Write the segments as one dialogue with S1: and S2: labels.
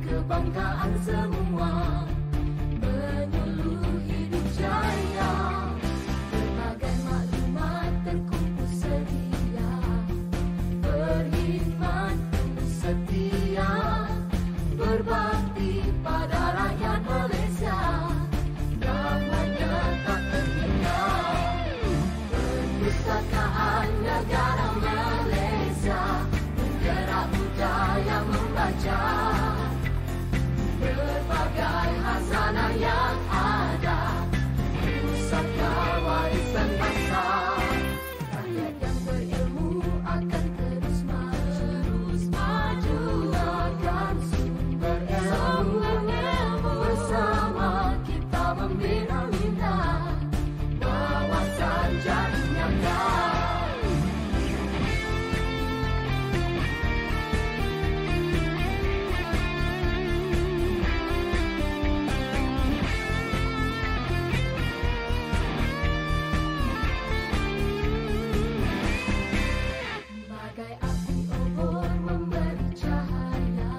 S1: kebanggaan semua, penyuluh hidup jaya. Berbagai maklumat terkumpul sedia, berkhidmat setia, berbakti pada rakyat Malaysia. Namanya tak terhingga, perpustakaan negara Malaysia, penggerak budaya membaca. Berbagai khazanah yang ada, pusaka warisan bangsa. Rakyat yang berilmu akan terus maju, akan sumber ilmu. Bersama kita membina minda, wawasan jadi nyata. Bagai api obor memberi cahaya,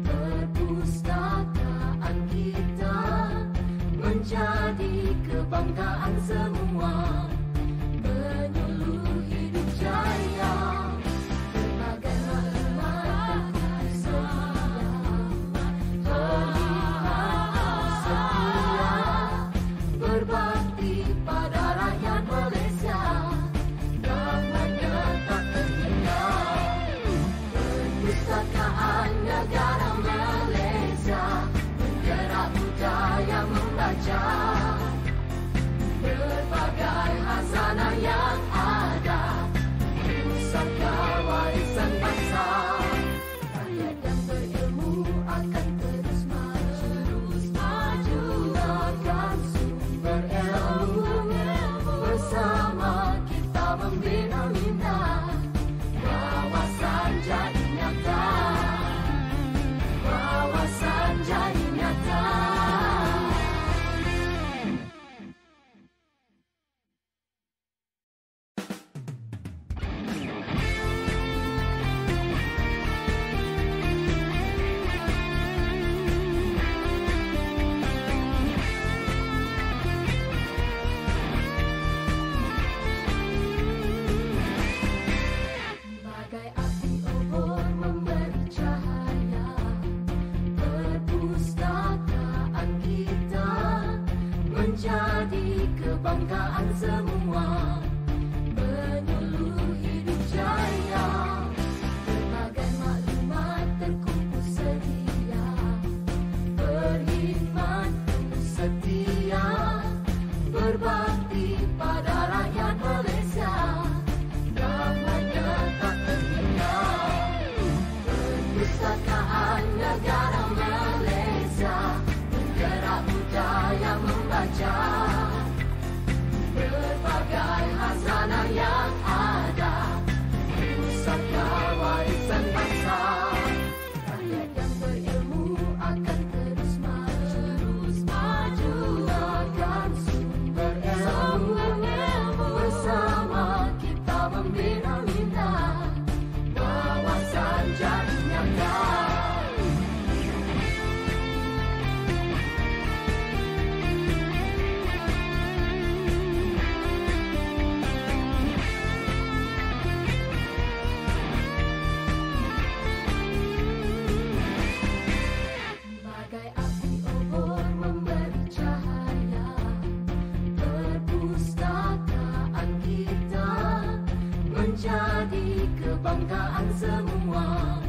S1: perpustakaan kita menjadi kebanggaan semua, penyuluh hidup jaya. Berbagai maklumat tersedia, setia, berbakti pada rakyat Malaysia. Namanya tak terhingga, perpustakaan negara Malaysia, penggerak budaya membaca. Berbagai khazanah yang ada, pusaka warisan bangsa. Rakyat yang berilmu akan terus maju, akan sumber ilmu. Bersama kita membina minda, wawasan jadi nyata, wawasan jadi nyata. Bagai api obor memberi cahaya, perpustakaan kita menjadi kebanggaan semua, penyuluh hidup jaya. Berbagai maklumat terkumpul sedia, berkhidmat setia, berbakti pada rakyat Malaysia. Namanya tak terhingga, perpustakaan negara Malaysia, penggerak budaya membaca. Berbagai khazanah yang ada, pusaka warisan bangsa. Rakyat yang berilmu akan terus maju, akan sumber ilmu. Bersama kita membina minda, wawasan jadi nyata. Bagai api obor memberi cahaya, perpustakaan kita menjadi kebanggaan semua,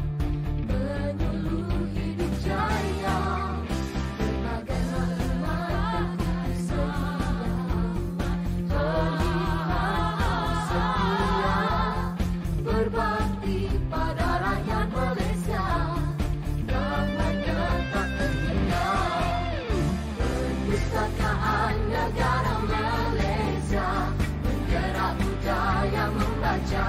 S1: penyuluh hidup jaya. Berbagai maklumat tersedia, berbakti pada rakyat Malaysia. Namanya tak terhingga, perpustakaan negara Malaysia, penggerak budaya membaca.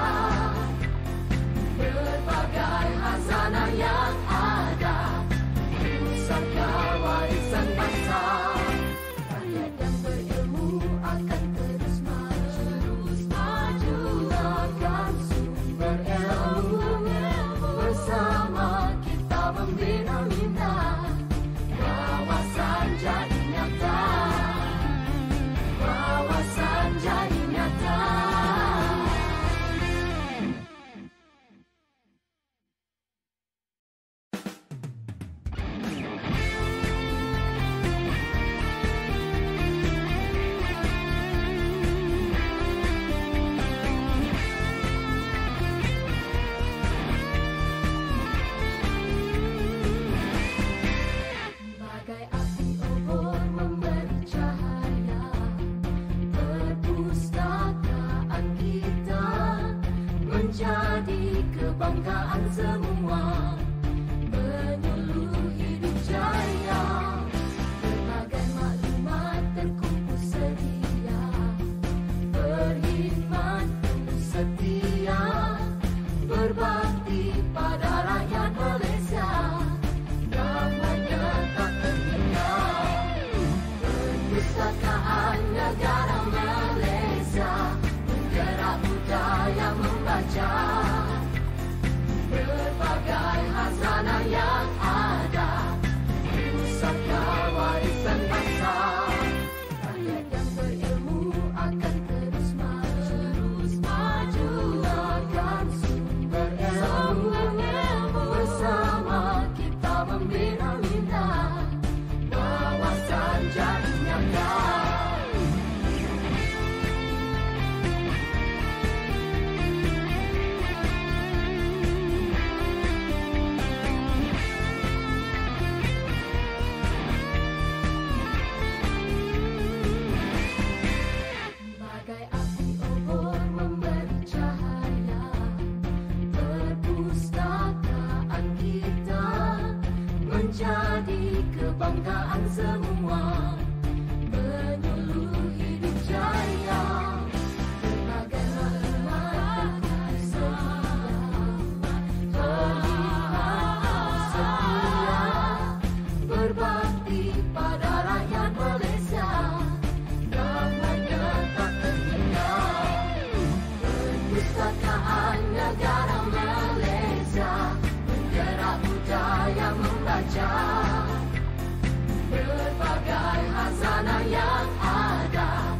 S1: kebanggaan semua, penyuluh hidup jaya. Berbagai maklumat terkumpul sedia, berkhidmat setia, berbakti pada rakyat Malaysia. Namanya tak tertinggal, Perpustakaan Negara Malaysia, penggerak budaya membaca. Berbagai khazanah yang ada, pusaka warisan bangsa. Rakyat yang berilmu akan terus maju, gunakan sumber ilmu. Bersama kita membina minda, wawasan jadi nyata. Bagai api obor memberi cahaya, perpustakaan kita menjadi kebanggaan semua, penyuluh hidup jaya. Berbagai maklumat terlihat setia, berbakti pada rakyat Malaysia. Namanya tak tertinggal, Perpustakaan Negara Malaysia, penggerak budaya membaca. Berbagai khazanah yang ada,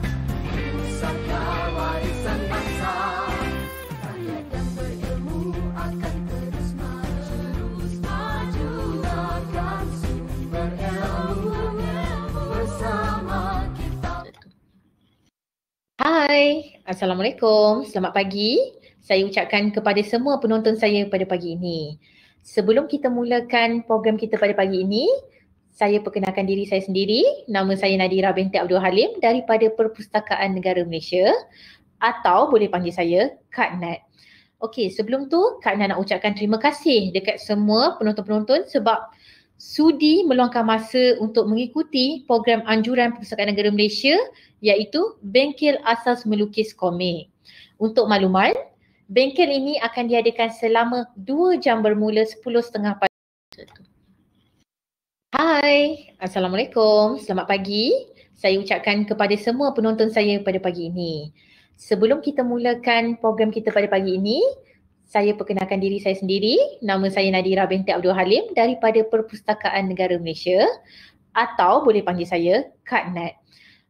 S1: pusaka warisan bangsa. Rakyat yang berilmu akan terus maju, gunakan sumber ilmu. Bersama kita.
S2: Hai, Assalamualaikum. Selamat pagi. Saya ucapkan kepada semua penonton saya pada pagi ini. Sebelum kita mulakan program kita pada pagi ini, saya perkenalkan diri saya sendiri. Nama saya Nadira binti Abdul Halim daripada Perpustakaan Negara Malaysia, atau boleh panggil saya Kak Nat. Okey, sebelum tu Kak Nat nak ucapkan terima kasih dekat semua penonton-penonton sebab sudi meluangkan masa untuk mengikuti program anjuran Perpustakaan Negara Malaysia, iaitu Bengkel Asas Melukis Komik. Untuk makluman, bengkel ini akan diadakan selama 2 jam bermula 10.30 pagi. Hai, Assalamualaikum. Selamat pagi. Saya ucapkan kepada semua penonton saya pada pagi ini. Sebelum kita mulakan program kita pada pagi ini, saya perkenalkan diri saya sendiri. Nama saya Nadira binti Abdul Halim daripada Perpustakaan Negara Malaysia, atau boleh panggil saya Kak Nat.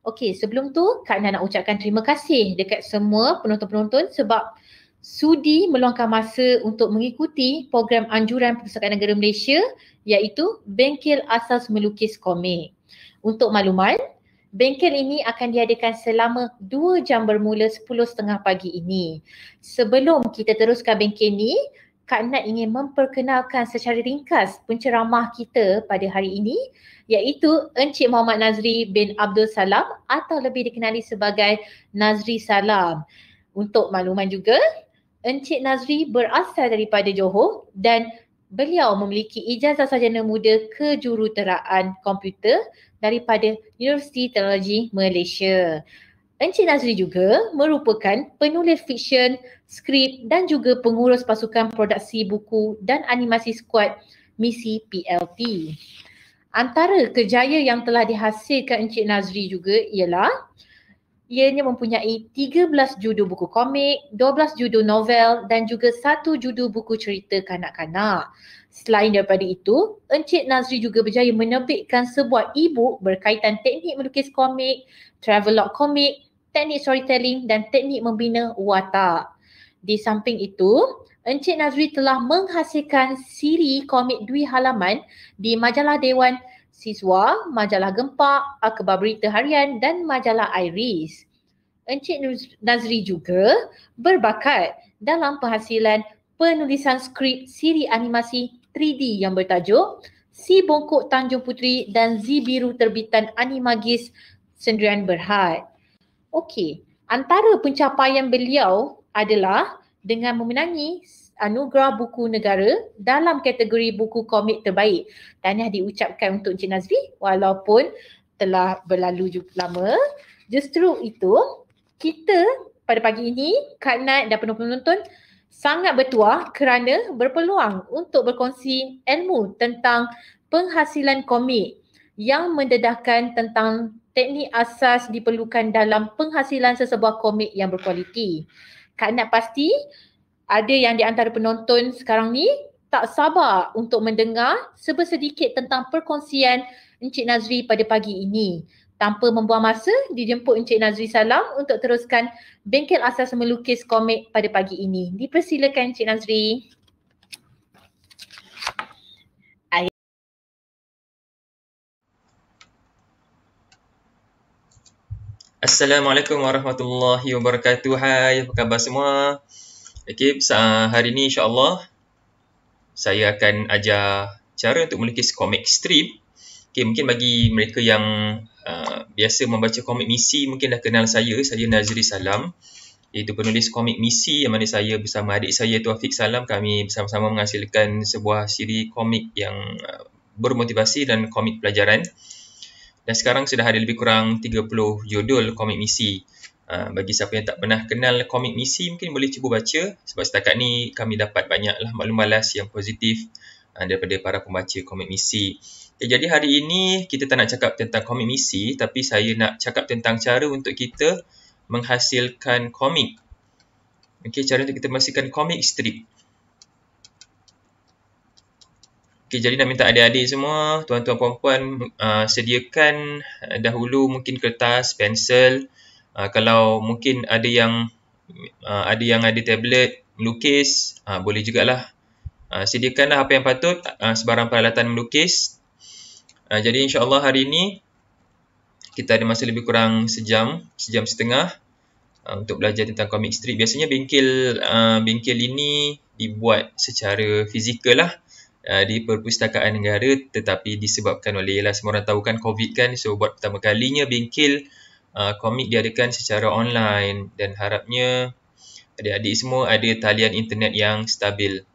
S2: Okey, sebelum tu Kak Nat nak ucapkan terima kasih dekat semua penonton-penonton sebab sudi meluangkan masa untuk mengikuti program anjuran Perpustakaan Negara Malaysia, iaitu Bengkel Asas Melukis Komik. Untuk makluman, bengkel ini akan diadakan selama 2 jam bermula 10.30 pagi ini. Sebelum kita teruskan bengkel ini, Kak Nat ingin memperkenalkan secara ringkas penceramah kita pada hari ini, iaitu Encik Muhammad Nazri bin Abdul Salam, atau lebih dikenali sebagai Nazri Salam. Untuk makluman juga, Encik Nazri berasal daripada Johor dan beliau memiliki ijazah sarjana muda kejuruteraan komputer daripada Universiti Teknologi Malaysia. Encik Nazri juga merupakan penulis fiksyen, skrip dan juga pengurus pasukan produksi buku dan animasi skuad misi PLT. Antara kejayaan yang telah dihasilkan Encik Nazri juga ialah ianya mempunyai 13 judul buku komik, 12 judul novel dan juga 1 judul buku cerita kanak-kanak. Selain daripada itu, Encik Nazri juga berjaya menerbitkan sebuah e-book berkaitan teknik melukis komik, travelog komik, teknik storytelling dan teknik membina watak. Di samping itu, Encik Nazri telah menghasilkan siri komik 2 halaman di majalah Dewan Siswa, majalah Gempak, Akhbar Berita Harian dan majalah Iris. Encik Nazri juga berbakat dalam penghasilan penulisan skrip siri animasi 3D yang bertajuk Si Bongkok Tanjung Puteri dan Z Biru terbitan Animagis Sendirian Berhad. Okey, antara pencapaian beliau adalah dengan memenangi anugerah buku negara dalam kategori buku komik terbaik. Tahniah diucapkan untuk Encik Nazri walaupun telah berlalu lama. Justru itu, kita pada pagi ini, Kak Nat dan penonton sangat bertuah kerana berpeluang untuk berkongsi ilmu tentang penghasilan komik yang mendedahkan tentang teknik asas diperlukan dalam penghasilan sesebuah komik yang berkualiti. Kak Nat pasti ada yang di antara penonton sekarang ni tak sabar untuk mendengar sebersedikit tentang perkongsian Encik Nazri pada pagi ini. Tanpa membuang masa, dijemput Encik Nazri Salam untuk teruskan bengkel asas melukis komik pada pagi ini. Dipersilakan Encik Nazri.
S3: Assalamualaikum warahmatullahi wabarakatuh. Hai, apa khabar semua? Okey, hari ni insya-Allah saya akan ajar cara untuk melukis komik strip. Okey, mungkin bagi mereka yang biasa membaca komik misi mungkin dah kenal saya Nazri Salam, iaitu penulis komik misi yang mana saya bersama adik saya Taufiq Salam, kami bersama-sama menghasilkan sebuah siri komik yang bermotivasi dan komik pelajaran. Dan sekarang sudah ada lebih kurang 30 judul komik misi. Bagi siapa yang tak pernah kenal komik misi, mungkin boleh cuba baca. Sebab setakat ni kami dapat banyaklah maklum balas yang positif daripada para pembaca komik misi. Jadi hari ini kita tak nak cakap tentang komik misi, tapi saya nak cakap tentang cara untuk kita menghasilkan komik. Okey, cara untuk kita menghasilkan komik strip. Okay, jadi nak minta adik-adik semua, tuan-tuan puan-puan, sediakan dahulu mungkin kertas, pensel. Kalau mungkin ada yang ada tablet melukis, boleh jugalah. Sediakanlah apa yang patut, sebarang peralatan melukis. Jadi insya-Allah hari ini kita ada masa lebih kurang sejam setengah untuk belajar tentang komik strip. Biasanya bengkel ini dibuat secara fizikal lah. Di Perpustakaan Negara, tetapi disebabkan oleh, semua orang tahu kan, COVID kan, so buat pertama kalinya bengkel komik diadakan secara online dan harapnya adik-adik semua ada talian internet yang stabil.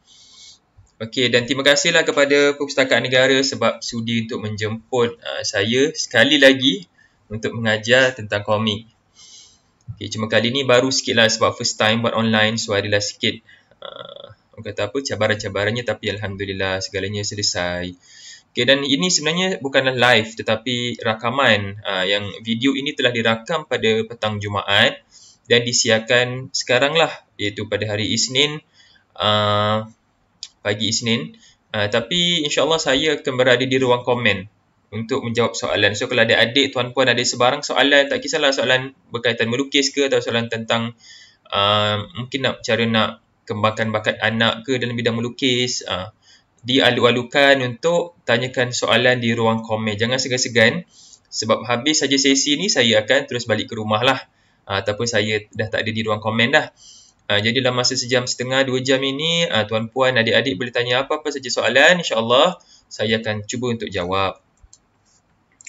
S3: Okey, dan terima kasihlah kepada Perpustakaan Negara sebab sudi untuk menjemput saya sekali lagi untuk mengajar tentang komik. Okey, cuma kali ni baru sikit lah sebab first time buat online, so adalah sikit orang kata apa, cabaran-cabarannya, tapi Alhamdulillah segalanya selesai. Okay, dan ini sebenarnya bukanlah live tetapi rakaman. Yang video ini telah dirakam pada petang Jumaat dan disiarkan sekarang lah, iaitu pada hari Isnin, pagi Isnin. Tapi insyaAllah saya akan berada di ruang komen untuk menjawab soalan. So kalau ada adik, tuan-puan ada sebarang soalan, tak kisahlah soalan berkaitan melukis ke atau soalan tentang mungkin cara nak kembangkan bakat anak ke dalam bidang melukis, dialu-alukan untuk tanyakan soalan di ruang komen. Jangan segan-segan sebab habis saja sesi ni saya akan terus balik ke rumah lah, ataupun saya dah tak ada di ruang komen dah. Jadi dalam masa sejam setengah, 2 jam ini, tuan-puan, adik-adik boleh tanya apa-apa saja soalan, insya-Allah saya akan cuba untuk jawab.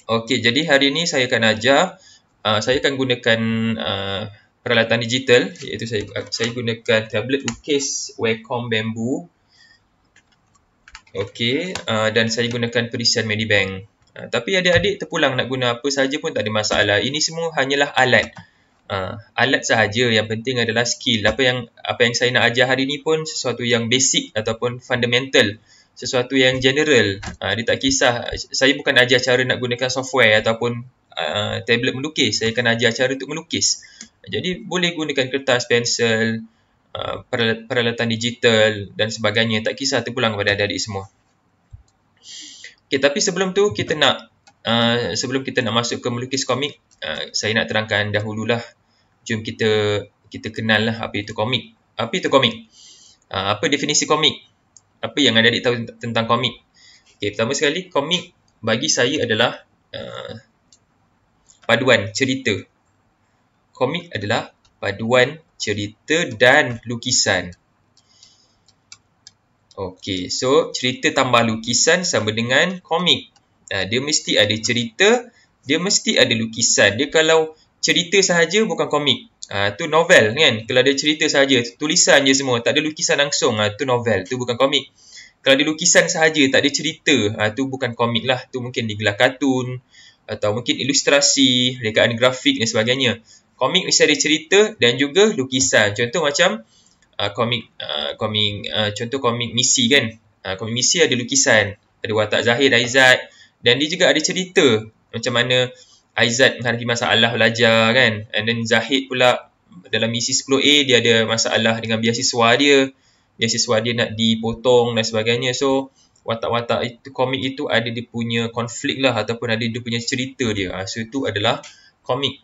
S3: Okey, jadi hari ini saya akan ajar, saya akan gunakan peralatan digital, iaitu saya gunakan tablet lukis Wacom Bamboo. Okey, dan saya gunakan perisian Medibank. Tapi adik-adik terpulang nak guna apa sahaja pun tak ada masalah. Ini semua hanyalah alat. Alat sahaja, yang penting adalah skill. Apa yang saya nak ajar hari ini pun sesuatu yang basic ataupun fundamental, sesuatu yang general. Dia tak kisah, saya bukan ajar cara nak gunakan software ataupun tablet melukis. Saya akan ajar cara untuk melukis. Jadi boleh gunakan kertas, pensel, peralatan digital dan sebagainya. Tak kisah, terpulang kepada adik-adik semua. Okay, tapi sebelum tu sebelum kita nak masuk ke melukis komik, saya nak terangkan dahululah. Jom kita kenal lah apa itu komik. Apa itu komik? Apa definisi komik? Apa yang adik-adik tahu tentang komik? Okay, pertama sekali, komik bagi saya adalah paduan cerita. Komik adalah paduan cerita dan lukisan. Okey, so cerita tambah lukisan sama dengan komik. Dia mesti ada cerita, dia mesti ada lukisan. Dia kalau cerita sahaja bukan komik. Tu novel kan. Kalau ada cerita saja, tulisan je semua, tak ada lukisan langsung, tu novel, tu bukan komik. Kalau ada lukisan sahaja, tak ada cerita, tu bukan komik lah. Tu mungkin digelar kartun atau mungkin ilustrasi, rekaan grafik dan sebagainya. Komik mesti ada cerita dan juga lukisan. Contoh macam contoh komik misi kan. Komik misi ada lukisan, ada watak Zahir Aizat, dan dia juga ada cerita macam mana Aizat menghadapi masalah belajar kan. And then Zahid pula dalam misi 10A dia ada masalah dengan beasiswa dia. Beasiswa dia nak dipotong dan sebagainya. So watak-watak itu, komik itu ada dia punya konflik lah ataupun ada dia punya cerita dia. So itu adalah komik.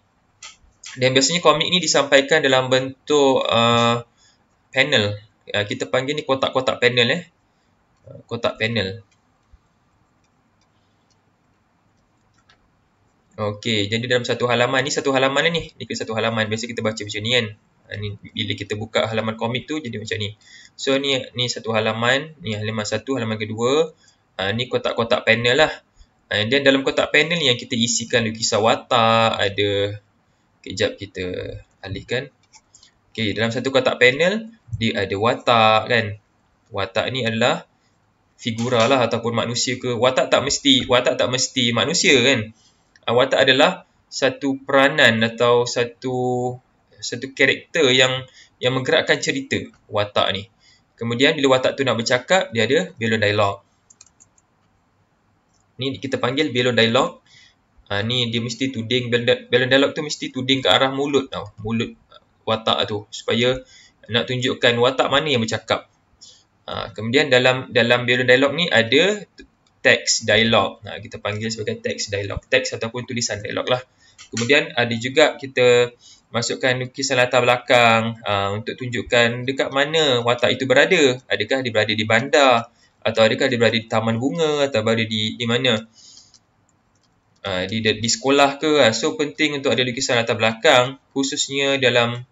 S3: Dan biasanya komik ni disampaikan dalam bentuk panel. Kita panggil ni kotak-kotak panel kotak panel. Okey, jadi dalam satu halaman ni, satu halaman ni ke satu halaman. Biasa kita baca macam ni kan. Ni bila kita buka halaman komik tu jadi macam ni. So ni satu halaman, ni halaman satu, halaman kedua. Ni kotak-kotak panel lah. And then dalam kotak panel ni yang kita isikan lukisan watak, ada, kejap kita alihkan. Okey, dalam satu kotak panel dia ada watak kan. Watak ni adalah figura lah ataupun manusia ke. Watak tak mesti manusia kan. Watak adalah satu peranan atau satu karakter yang menggerakkan cerita watak ni. Kemudian bila watak tu nak bercakap, dia ada balon dialog. Ni kita panggil balon dialog. Ni dia mesti tuding, balon dialog tu mesti tuding ke arah mulut tau. Mulut watak tu supaya nak tunjukkan watak mana yang bercakap. Kemudian dalam balon dialog ni ada teks dialog. Kita panggil sebagai teks dialog. Teks ataupun tulisan dialog lah. Kemudian ada juga kita masukkan lukisan latar belakang untuk tunjukkan dekat mana watak itu berada. Adakah dia berada di bandar atau adakah dia berada di taman bunga atau berada di mana? Di sekolah ke. So penting untuk ada lukisan latar belakang khususnya dalam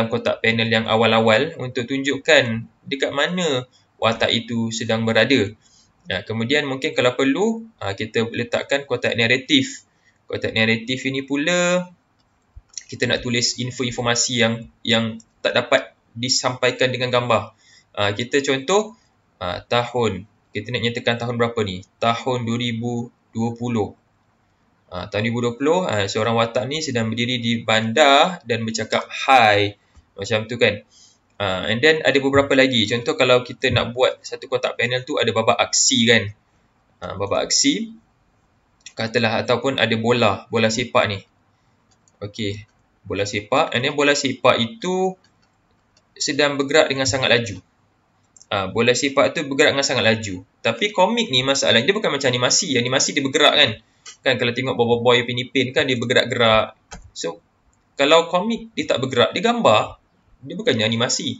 S3: kotak panel yang awal-awal untuk tunjukkan dekat mana watak itu sedang berada. Kemudian mungkin kalau perlu kita letakkan kotak naratif. Kotak naratif ini pula kita nak tulis info-informasi yang tak dapat disampaikan dengan gambar. Kita contoh tahun. Kita nak nyatakan tahun berapa ni? Tahun 2020. Tahun 2020 seorang watak ni sedang berdiri di bandar dan bercakap hi. Macam tu kan. And then ada beberapa lagi. Contoh kalau kita nak buat satu kotak panel tu ada babak aksi kan. Babak aksi. Katalah ataupun ada bola sepak ni. Okey, bola sepak. And then bola sepak itu sedang bergerak dengan sangat laju. Bola sepak tu bergerak dengan sangat laju. Tapi komik ni masalahnya dia bukan macam animasi. Animasi dia bergerak kan. Kan kalau tengok boy Upin Ipin kan dia bergerak-gerak. So kalau komik dia tak bergerak, dia gambar. Dia bukannya animasi.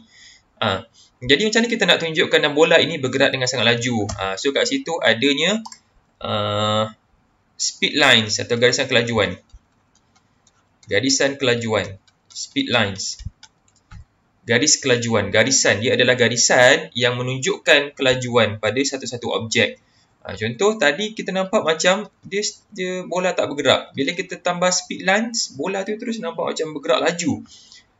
S3: Jadi macam mana kita nak tunjukkan bola ini bergerak dengan sangat laju? So kat situ adanya speed lines atau garisan kelajuan. Garisan kelajuan. Speed lines. Garis kelajuan. Garisan. Dia adalah garisan yang menunjukkan kelajuan pada satu-satu objek. Contoh tadi kita nampak macam dia bola tak bergerak. Bila kita tambah speed lines, bola tu terus nampak macam bergerak laju.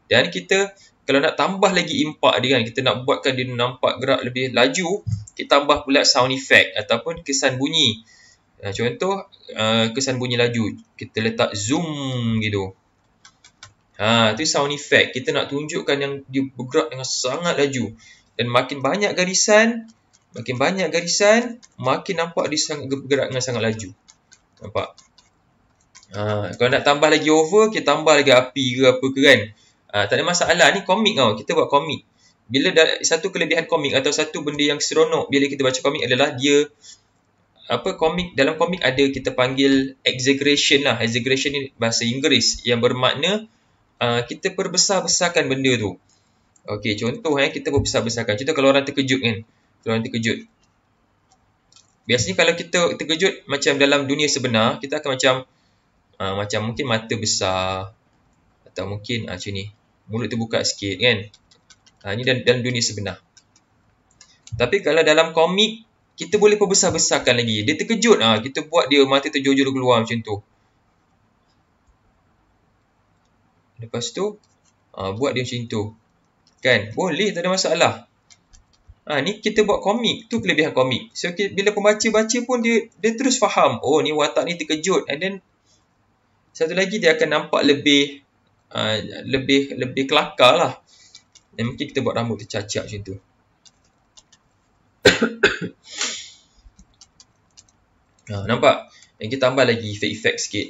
S3: Dan kita kalau nak tambah lagi impak dia kan, kita nak buatkan dia nampak gerak lebih laju, kita tambah pula sound effect ataupun kesan bunyi. Contoh kesan bunyi laju, kita letak zoom gitu. Itu sound effect. Kita nak tunjukkan yang dia bergerak dengan sangat laju. Dan makin banyak garisan, makin nampak dia bergerak dengan sangat laju. Nampak? Kalau nak tambah lagi over, kita tambah lagi api ke apa ke kan. Tak ada masalah. Ni komik tau. Kita buat komik. Bila satu kelebihan komik atau satu benda yang seronok bila kita baca komik adalah dia dalam komik ada kita panggil exaggeration lah. Exaggeration ni bahasa Inggeris yang bermakna kita perbesar-besarkan benda tu. Okey, contoh kita perbesar-besarkan. Contoh kalau orang terkejut kan. Kalau orang terkejut. Biasanya kalau kita terkejut macam dalam dunia sebenar, kita akan macam mungkin mata besar atau mungkin macam ni. Mulut terbuka sikit kan. Ini dalam dunia sebenar. Tapi kalau dalam komik, kita boleh perbesar-besarkan lagi. Dia terkejut, kita buat dia mata terjojol keluar macam tu. Lepas tu, Buat dia macam tu. Kan? Boleh, tak ada masalah. Ni kita buat komik. Tu kelebihan komik. So, bila pembaca baca pun dia terus faham. Oh, ni watak ni terkejut. And then, satu lagi dia akan nampak lebih kelakar lah. Dan mungkin kita buat rambut tercacak macam tu. Nampak? Dan kita tambah lagi efek-efek sikit.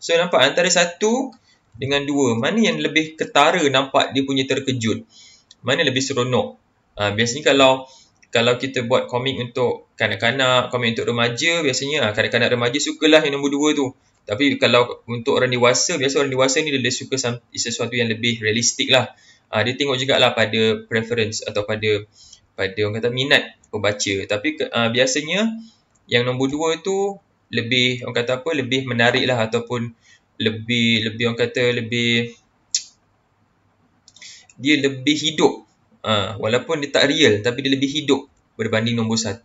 S3: So, nampak antara 1 dengan 2. Mana yang lebih ketara nampak dia punya terkejut? Mana lebih seronok? Biasanya kalau kita buat komik untuk kanak-kanak, komik untuk remaja, biasanya kanak-kanak remaja sukalah yang nombor 2 tu. Tapi kalau untuk orang dewasa, biasa orang dewasa ni dia suka sesuatu yang lebih realistik lah. Dia tengok jugalah pada preference atau pada orang kata minat pembaca. Tapi biasanya yang nombor 2 tu lebih orang kata apa, lebih menarik lah, ataupun lebih orang kata dia lebih hidup. Walaupun dia tak real, tapi dia lebih hidup berbanding nombor 1.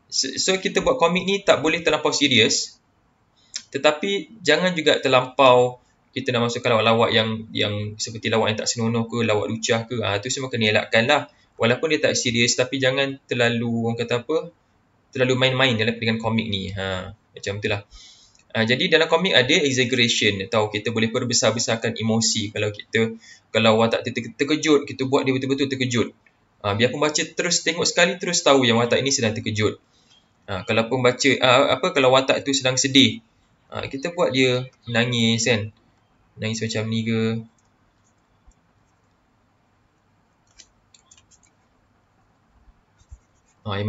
S3: So kita buat komik ni tak boleh terlampau serius, tetapi jangan juga terlampau kita nak masukkan lawak-lawak yang seperti lawak yang tak senonoh ke, lawak lucah ke. Tu semua kena elakkan lah. Walaupun dia tak serius, tapi jangan terlalu orang kata apa, terlalu main-main dengan komik ni. Macam tu lah. Jadi dalam komik ada exaggeration, atau kita boleh perbesar-besarkan emosi. Kalau watak terkejut, kita buat dia betul-betul terkejut. Biar pembaca terus tengok sekali, terus tahu yang watak ini sedang terkejut. Kalau pembaca kalau watak itu sedang sedih, kita buat dia menangis kan. Nangis macam ni ke. Air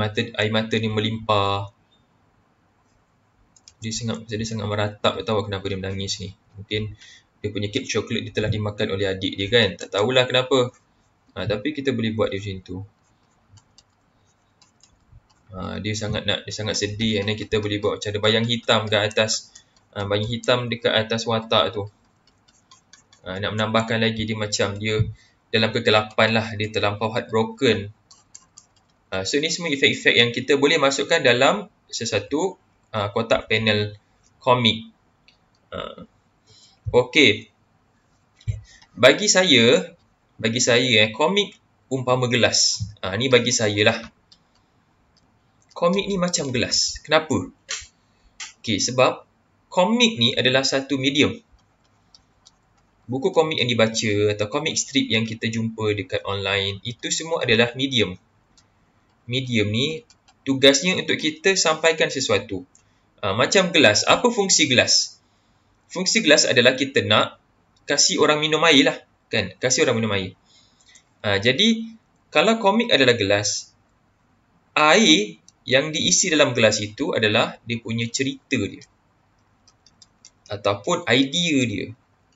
S3: mata ni melimpah. Dia sangat meratap, tak tahu kenapa dia menangis ni. Mungkin dia punya kek coklat dia telah dimakan oleh adik dia kan. Tak tahulah kenapa. Tapi kita boleh buat dia macam tu. Dia sangat sedih. Dan kita boleh buat macam ada bayang hitam kat atas. Bayang hitam dekat atas watak tu. Nak menambahkan lagi dia macam dia dalam kegelapan lah. Dia terlampau heartbroken. So ni semua efek-efek yang kita boleh masukkan dalam sesuatu kotak panel komik. Okey. Bagi saya komik umpama gelas. Ni bagi saya lah. Komik ni macam gelas. Kenapa? Okey, sebab komik ni adalah satu medium. Buku komik yang dibaca atau komik strip yang kita jumpa dekat online, itu semua adalah medium. Medium ni tugasnya untuk kita sampaikan sesuatu. Macam gelas. Apa fungsi gelas? Fungsi gelas adalah kita nak kasih orang minum air lah. Kan? Kasih orang minum air. Jadi, kalau komik adalah gelas, air yang diisi dalam gelas itu adalah dia punya cerita dia. Ataupun idea dia.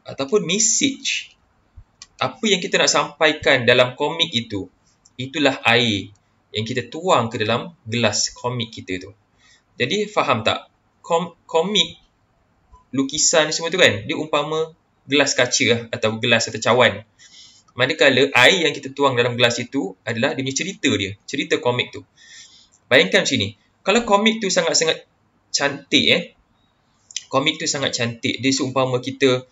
S3: Ataupun message. Apa yang kita nak sampaikan dalam komik itu, itulah air yang kita tuang ke dalam gelas komik kita tu. Jadi, faham tak? Komik, lukisan semua tu kan, dia umpama gelas kaca lah, atau gelas atau cawan. Manakala air yang kita tuang dalam gelas itu adalah dia punya cerita dia. Cerita komik tu. Bayangkan macam ni. Kalau komik tu sangat-sangat cantik komik tu sangat cantik. Dia seumpama kita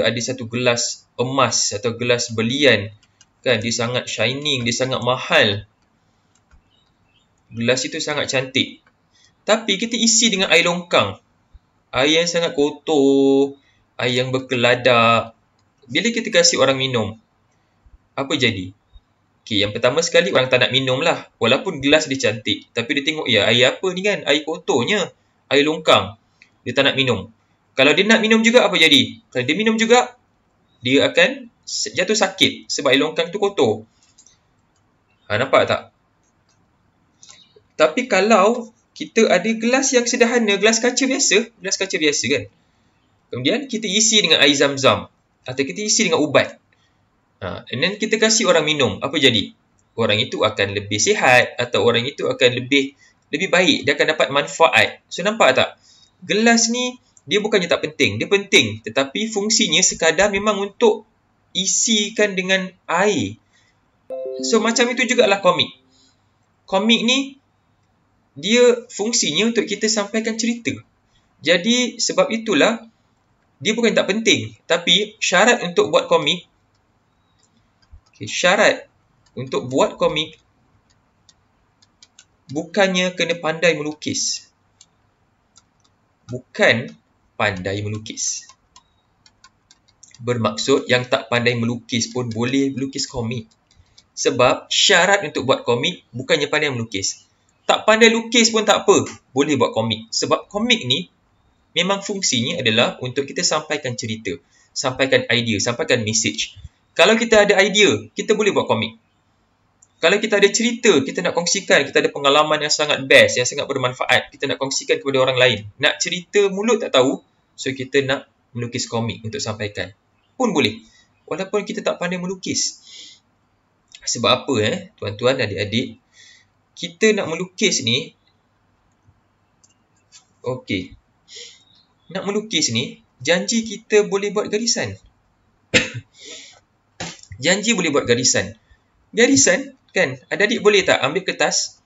S3: ada satu gelas emas atau gelas belian. Kan? Dia sangat shining, dia sangat mahal. Gelas itu sangat cantik. Tapi kita isi dengan air longkang. Air yang sangat kotor, air yang berkeladak. Bila kita kasih orang minum, apa jadi? Okay, yang pertama sekali orang tak nak minum lah. Walaupun gelas dia cantik. Tapi dia tengok, air apa ni kan? Air kotornya. Air longkang. Dia tak nak minum. Kalau dia nak minum juga, apa jadi? Kalau dia minum juga, dia akan jatuh sakit. Sebab air longkang tu kotor. Nampak tak? Tapi kalau kita ada gelas yang sederhana, gelas kaca biasa kan. Kemudian kita isi dengan air zam-zam atau kita isi dengan ubat. And then kita kasih orang minum, apa jadi? Orang itu akan lebih sihat atau orang itu akan lebih baik, dia akan dapat manfaat. So nampak tak? Gelas ni dia bukannya tak penting, dia penting, tetapi fungsinya sekadar memang untuk isikan dengan air. So macam itu jugalah komik. Komik ni dia fungsinya untuk kita sampaikan cerita. Jadi sebab itulah dia bukan tak penting, tapi syarat untuk buat komik, syarat untuk buat komik bukannya kena pandai melukis. Bukan pandai melukis. Bermaksud yang tak pandai melukis pun boleh melukis komik. Sebab syarat untuk buat komik bukannya pandai melukis. Tak pandai lukis pun tak apa, boleh buat komik. Sebab komik ni memang fungsinya adalah untuk kita sampaikan cerita, sampaikan idea, sampaikan message. Kalau kita ada idea, kita boleh buat komik. Kalau kita ada cerita, kita nak kongsikan, kita ada pengalaman yang sangat best, yang sangat bermanfaat, kita nak kongsikan kepada orang lain. Nak cerita mulut tak tahu, so kita nak melukis komik untuk sampaikan. Pun boleh. Walaupun kita tak pandai melukis. Sebab apa tuan-tuan dan adik-adik, kita nak melukis ni, okey. Nak melukis ni, janji kita boleh buat garisan. Janji boleh buat garisan. Garisan, kan? Adik-adik boleh tak ambil kertas,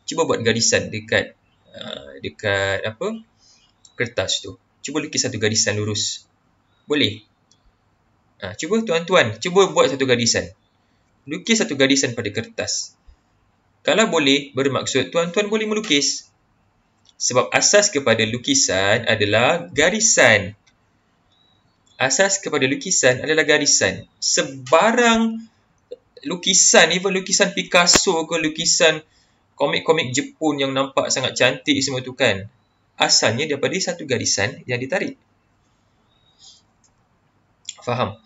S3: cuba buat garisan dekat kertas tu. Cuba lukis satu garisan lurus. Boleh? Cuba tuan-tuan, cuba buat satu garisan. Lukis satu garisan pada kertas. Kalau boleh, bermaksud tuan-tuan boleh melukis. Sebab asas kepada lukisan adalah garisan. Asas kepada lukisan adalah garisan. Sebarang lukisan, even lukisan Picasso ke lukisan komik-komik Jepun yang nampak sangat cantik semua tu kan, asalnya daripada satu garisan yang ditarik. Faham?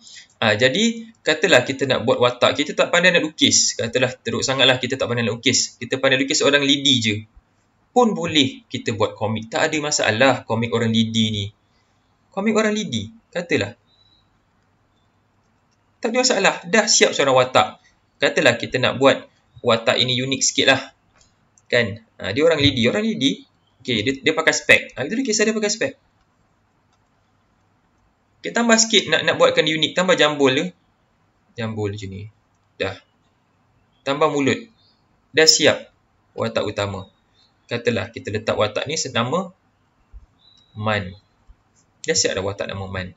S3: Jadi, katalah kita nak buat watak, kita tak pandai nak lukis. Katalah teruk sangatlah kita tak pandai nak lukis. Kita pandai lukis orang lidi je. Pun boleh kita buat komik. Tak ada masalah komik orang lidi ni. Komik orang lidi, katalah. Tak ada masalah. Dah siap seorang watak. Katalah kita nak buat watak ini unik sikit lah. Kan? Dia orang lidi. Orang lidi, okay, dia pakai spek. Kita lukis dia pakai spek. Kita tambah sikit nak buatkan unik. Tambah jambul je. Jambul je ni. Dah. Tambah mulut. Dah siap watak utama. Katalah kita letak watak ni senama Man. Dah siap dah watak nama Man.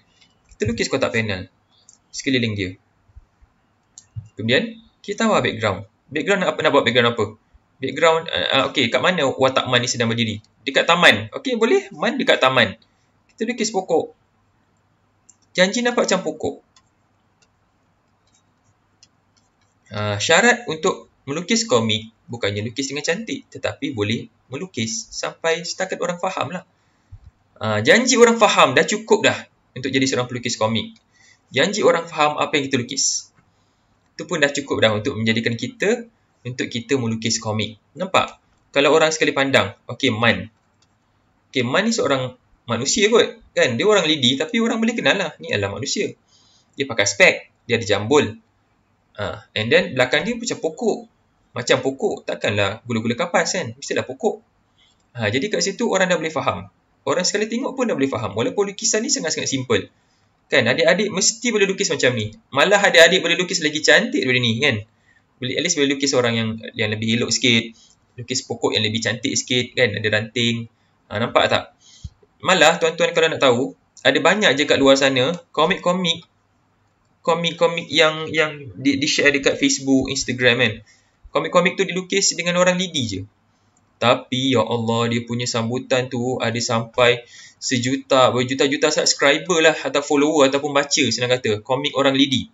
S3: Kita lukis kotak panel sekeliling dia. Kemudian kita tambah background. Background nak buat background apa? Background, okey, kat mana watak Man ni sedang berdiri? Dekat taman. Okey, boleh. Man dekat taman. Kita lukis pokok. Janji nampak macam pokok. Syarat untuk melukis komik bukannya lukis dengan cantik, tetapi boleh melukis sampai setakat orang faham lah. Janji orang faham dah cukup dah untuk jadi seorang pelukis komik. Janji orang faham apa yang kita lukis. Itu pun dah cukup dah untuk menjadikan kita, untuk kita melukis komik. Nampak? Kalau orang sekali pandang, okey, Man. Okey, Man ni seorang manusia kot. Kan? Dia orang lidi, tapi orang boleh kenal lah. Ni adalah manusia. Dia pakai spek. Dia ada jambul. And then, belakang dia macam pokok. Macam pokok. Takkanlah gula-gula kapas kan? Mestilah pokok. Jadi kat situ orang dah boleh faham. Orang sekali tengok pun dah boleh faham. Walaupun lukisan ni sangat-sangat simple. Kan? Adik-adik mesti boleh lukis macam ni. Malah adik-adik boleh lukis lagi cantik daripada ni kan? At least boleh lukis orang yang lebih elok sikit. Lukis pokok yang lebih cantik sikit kan? Ada ranting. Nampak tak? Malah tuan-tuan kalau nak tahu, ada banyak je kat luar sana komik-komik yang di-share dekat Facebook, Instagram kan. Komik-komik tu dilukis dengan orang lidi je. Tapi ya Allah, dia punya sambutan tu ada sampai berjuta-juta subscriber lah atau follower ataupun baca, senang kata, komik orang lidi.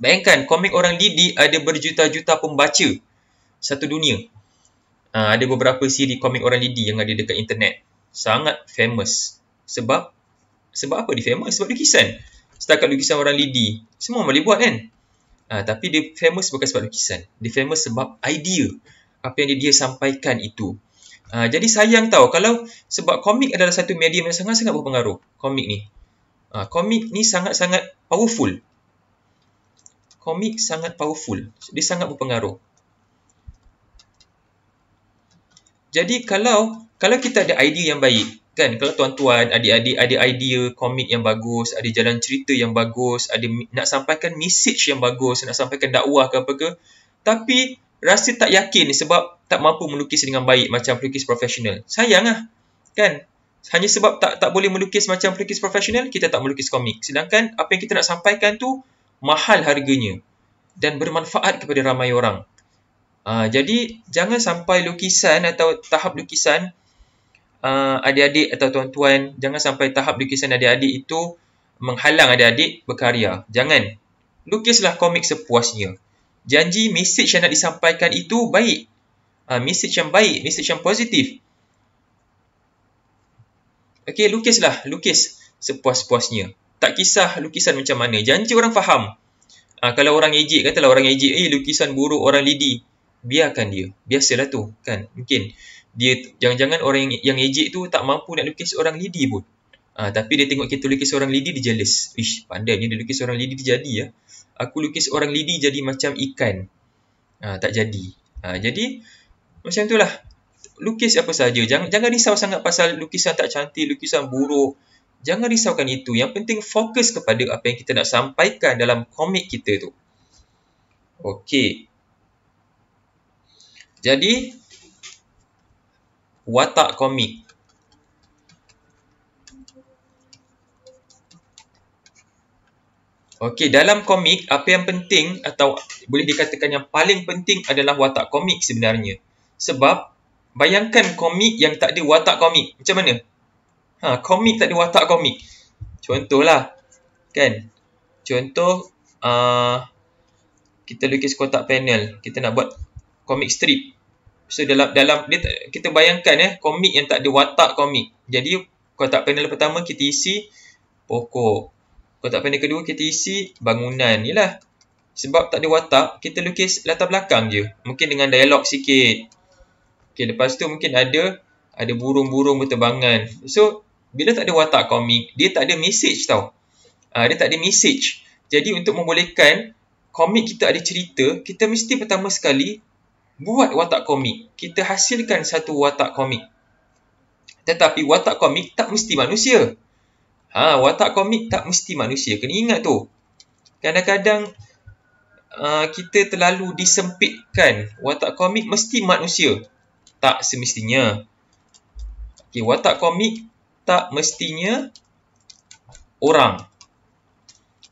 S3: Bayangkan komik orang lidi ada berjuta-juta pembaca satu dunia. Ada beberapa siri komik orang lidi yang ada dekat internet. Sangat famous. Sebab apa dia famous? Sebab lukisan. Setakat lukisan orang lidi, semua boleh buat kan? Tapi dia famous bukan sebab lukisan. Dia famous sebab idea. Apa yang dia sampaikan itu. Jadi sayang tahu kalau sebab komik adalah satu medium yang sangat-sangat berpengaruh. Komik ni. Komik ni sangat-sangat powerful. Komik sangat powerful. Dia sangat berpengaruh. Jadi kalau kita ada idea yang baik, kan, kalau tuan-tuan, adik-adik ada idea komik yang bagus, ada jalan cerita yang bagus, ada nak sampaikan message yang bagus, nak sampaikan dakwah ke apa ke, tapi rasa tak yakin sebab tak mampu melukis dengan baik macam pelukis profesional. Sayang lah, kan? Hanya sebab tak boleh melukis macam pelukis profesional, kita tak melukis komik. Sedangkan apa yang kita nak sampaikan tu mahal harganya dan bermanfaat kepada ramai orang. Jadi jangan sampai lukisan atau tahap lukisan adik-adik atau tuan-tuan, jangan sampai tahap lukisan adik-adik itu menghalang adik-adik berkarya. Jangan. Lukislah komik sepuasnya. Janji mesej yang nak disampaikan itu baik. Mesej yang baik, mesej yang positif. Okey, lukis sepuas-puasnya. Tak kisah lukisan macam mana. Janji orang faham. Kalau orang ejek, katalah orang ejek, lukisan buruk, orang lidi. Biarkan dia. Biasalah tu, kan? Mungkin dia jangan-jangan orang yang ejek tu tak mampu nak lukis orang lidi pun. Tapi dia tengok kita lukis orang lidi, dia jealous. Ish, pandainya dia lukis orang lidi, dia jadi ya. Aku lukis orang lidi jadi macam ikan. Tak jadi. Jadi macam itulah. Lukis apa saja. Jangan risau sangat pasal lukisan tak cantik, lukisan buruk. Jangan risaukan itu. Yang penting fokus kepada apa yang kita nak sampaikan dalam komik kita tu. Okey. Jadi, watak komik. Okey, dalam komik, apa yang penting atau boleh dikatakan yang paling penting adalah watak komik sebenarnya. Sebab, bayangkan komik yang tak ada watak komik. Macam mana? Komik tak ada watak komik. Contohlah. Kan? Contoh, kita lukis kotak panel. Kita nak buat komik strip. So, dalam kita bayangkan komik yang tak ada watak komik. Jadi, kotak panel pertama kita isi pokok. Kotak panel kedua kita isi bangunan. Yalah. Sebab tak ada watak, kita lukis latar belakang je. Mungkin dengan dialog sikit. Okay, lepas tu mungkin ada burung-burung berterbangan. So, bila tak ada watak komik, dia tak ada message tau. Dia tak ada message. Jadi, untuk membolehkan komik kita ada cerita, kita mesti pertama sekali buat watak komik. Kita hasilkan satu watak komik. Tetapi watak komik tak mesti manusia. Watak komik tak mesti manusia. Kena ingat tu. Kadang-kadang kita terlalu disempitkan. Watak komik mesti manusia. Tak semestinya. Okay, watak komik tak mestinya orang.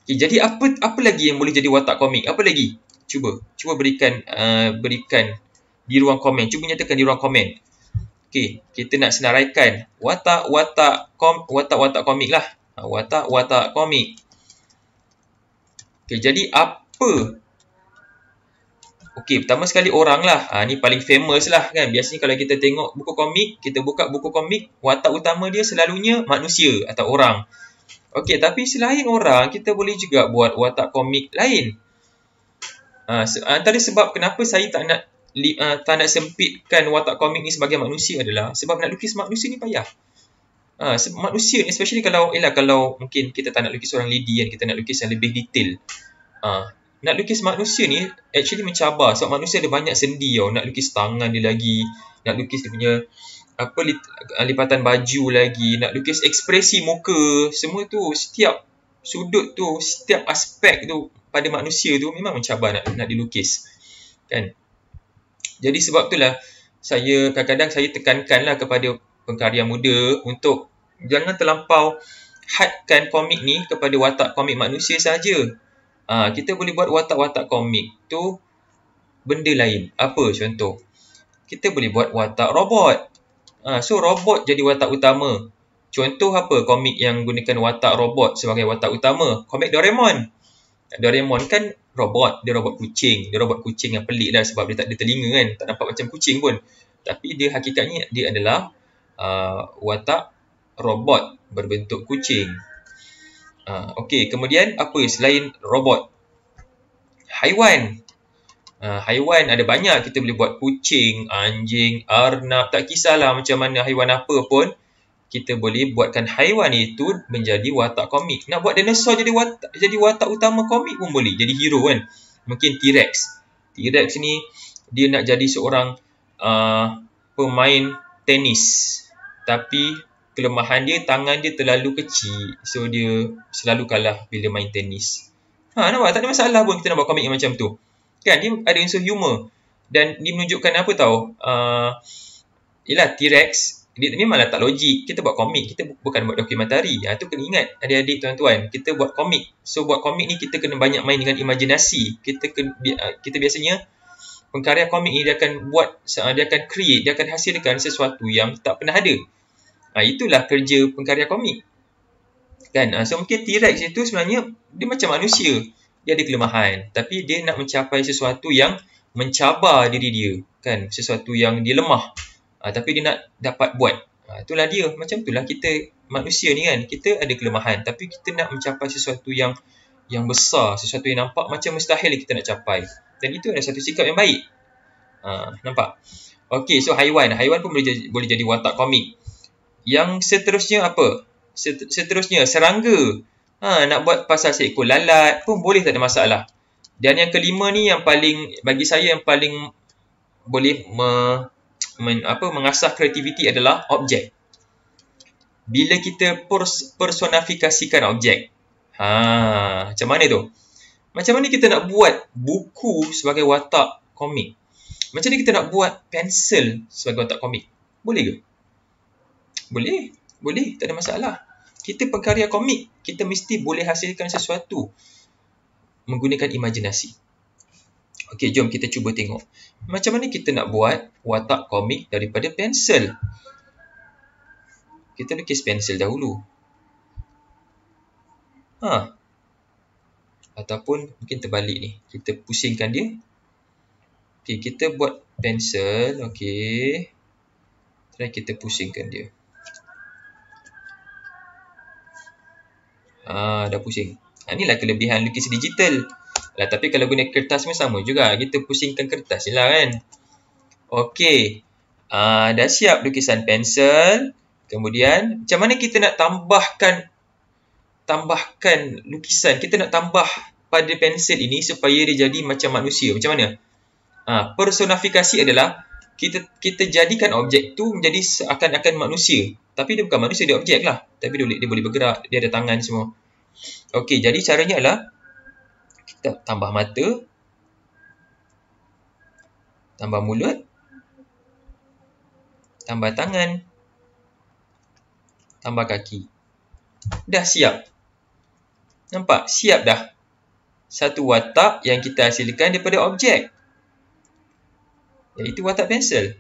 S3: Okay, jadi apa lagi yang boleh jadi watak komik? Apa lagi? Cuba berikan di ruang komen. Cuba nyatakan di ruang komen. Okey, kita nak senaraikan watak-watak komik lah. Watak-watak komik. Okey, jadi apa? Okey, pertama sekali orang lah. Ni paling famous lah kan. Biasanya kalau kita tengok buku komik, kita buka buku komik, watak utama dia selalunya manusia atau orang. Okey, tapi selain orang, kita boleh juga buat watak komik lain. Antara sebab kenapa saya tak nak sempitkan watak komik ni sebagai manusia adalah sebab nak lukis manusia ni payah. Manusia ni, especially kalau mungkin kita tak nak lukis orang lidi kan, kita nak lukis yang lebih detail. Nak lukis manusia ni actually mencabar sebab manusia ada banyak sendi tau. Nak lukis tangan dia lagi, nak lukis dia punya lipatan baju lagi, nak lukis ekspresi muka, semua tu, setiap sudut tu, setiap aspek tu pada manusia tu memang mencabar nak dilukis. Kan? Jadi sebab itulah kadang-kadang saya tekankanlah kepada pengkarya muda untuk jangan terlampau hadkan komik ni kepada watak komik manusia saja. Kita boleh buat watak-watak komik tu benda lain. Apa contoh? Kita boleh buat watak robot. So robot jadi watak utama. Contoh apa komik yang gunakan watak robot sebagai watak utama? Komik Doraemon. Doraemon kan robot. Dia robot kucing. Dia robot kucing yang pelik lah sebab dia tak ada telinga kan. Tak nampak macam kucing pun. Tapi dia hakikatnya dia adalah watak robot berbentuk kucing. Okey, kemudian apa selain robot? Haiwan. Haiwan ada banyak. Kita boleh buat kucing, anjing, arnab. Tak kisahlah macam mana haiwan apa pun. Kita boleh buatkan haiwan itu menjadi watak komik. Nak buat dinosaur jadi watak utama komik pun boleh. Jadi hero kan. Mungkin T-Rex. T-Rex ni dia nak jadi seorang pemain tenis. Tapi kelemahan dia, tangan dia terlalu kecil. So, dia selalu kalah bila main tenis. Nampak? Tak ada masalah pun kita nak buat komik yang macam tu. Kan? Dia ada unsur humor. Dan dia menunjukkan apa tau? Yelah, T-Rex, dia memanglah tak logik. Kita buat komik, kita bukan buat dokumentari. Tu kena ingat adik-adik tuan-tuan, kita buat komik. So buat komik ni kita kena banyak main dengan imajinasi. Kita biasanya pengkarya komik ni dia akan create, dia akan hasilkan sesuatu yang tak pernah ada. Itulah kerja pengkarya komik. Kan? So mungkin T-Rex itu sebenarnya dia macam manusia. Dia ada kelemahan, tapi dia nak mencapai sesuatu yang mencabar diri dia, kan? Sesuatu yang dia lemah. Tapi dia nak dapat buat. Itulah dia. Macam itulah kita manusia ni kan. Kita ada kelemahan, tapi kita nak mencapai sesuatu yang besar, sesuatu yang nampak macam mustahil kita nak capai. Dan itu adalah satu sikap yang baik. Nampak? Okey, so haiwan pun boleh jadi watak komik. Yang seterusnya apa? Seterusnya serangga. Nak buat pasal seekor lalat pun boleh, tak ada masalah. Dan yang kelima ni yang paling, bagi saya yang paling boleh mengasah kreativiti adalah objek. Bila kita personifikasikan objek. Macam mana tu? Macam mana kita nak buat buku sebagai watak komik? Macam mana kita nak buat pensel sebagai watak komik? Boleh ke? Boleh, tak ada masalah. Kita pengkarya komik, kita mesti boleh hasilkan sesuatu menggunakan imajinasi. Okey, jom kita cuba tengok. Macam mana kita nak buat watak komik daripada pensel? Kita lukis pensel dahulu. Ataupun mungkin terbalik ni. Kita pusingkan dia. Okey, kita buat pensel. Okey. Try kita pusingkan dia. Dah pusing. Inilah kelebihan lukis digital. Tapi kalau guna kertas pun sama juga. Kita pusingkan kertas je lah kan. Okey. Dah siap lukisan pensel. Kemudian, macam mana kita nak tambahkan lukisan. Kita nak tambah pada pensel ini supaya dia jadi macam manusia. Macam mana? Personifikasi adalah kita jadikan objek tu menjadi seakan-akan manusia. Tapi dia bukan manusia, dia objek lah. Tapi dia boleh bergerak, dia ada tangan semua. Okey, jadi caranya adalah kita tambah mata, tambah mulut, tambah tangan, tambah kaki. Dah siap. Nampak? Siap dah. Satu watak yang kita hasilkan daripada objek. Iaitu watak pensel.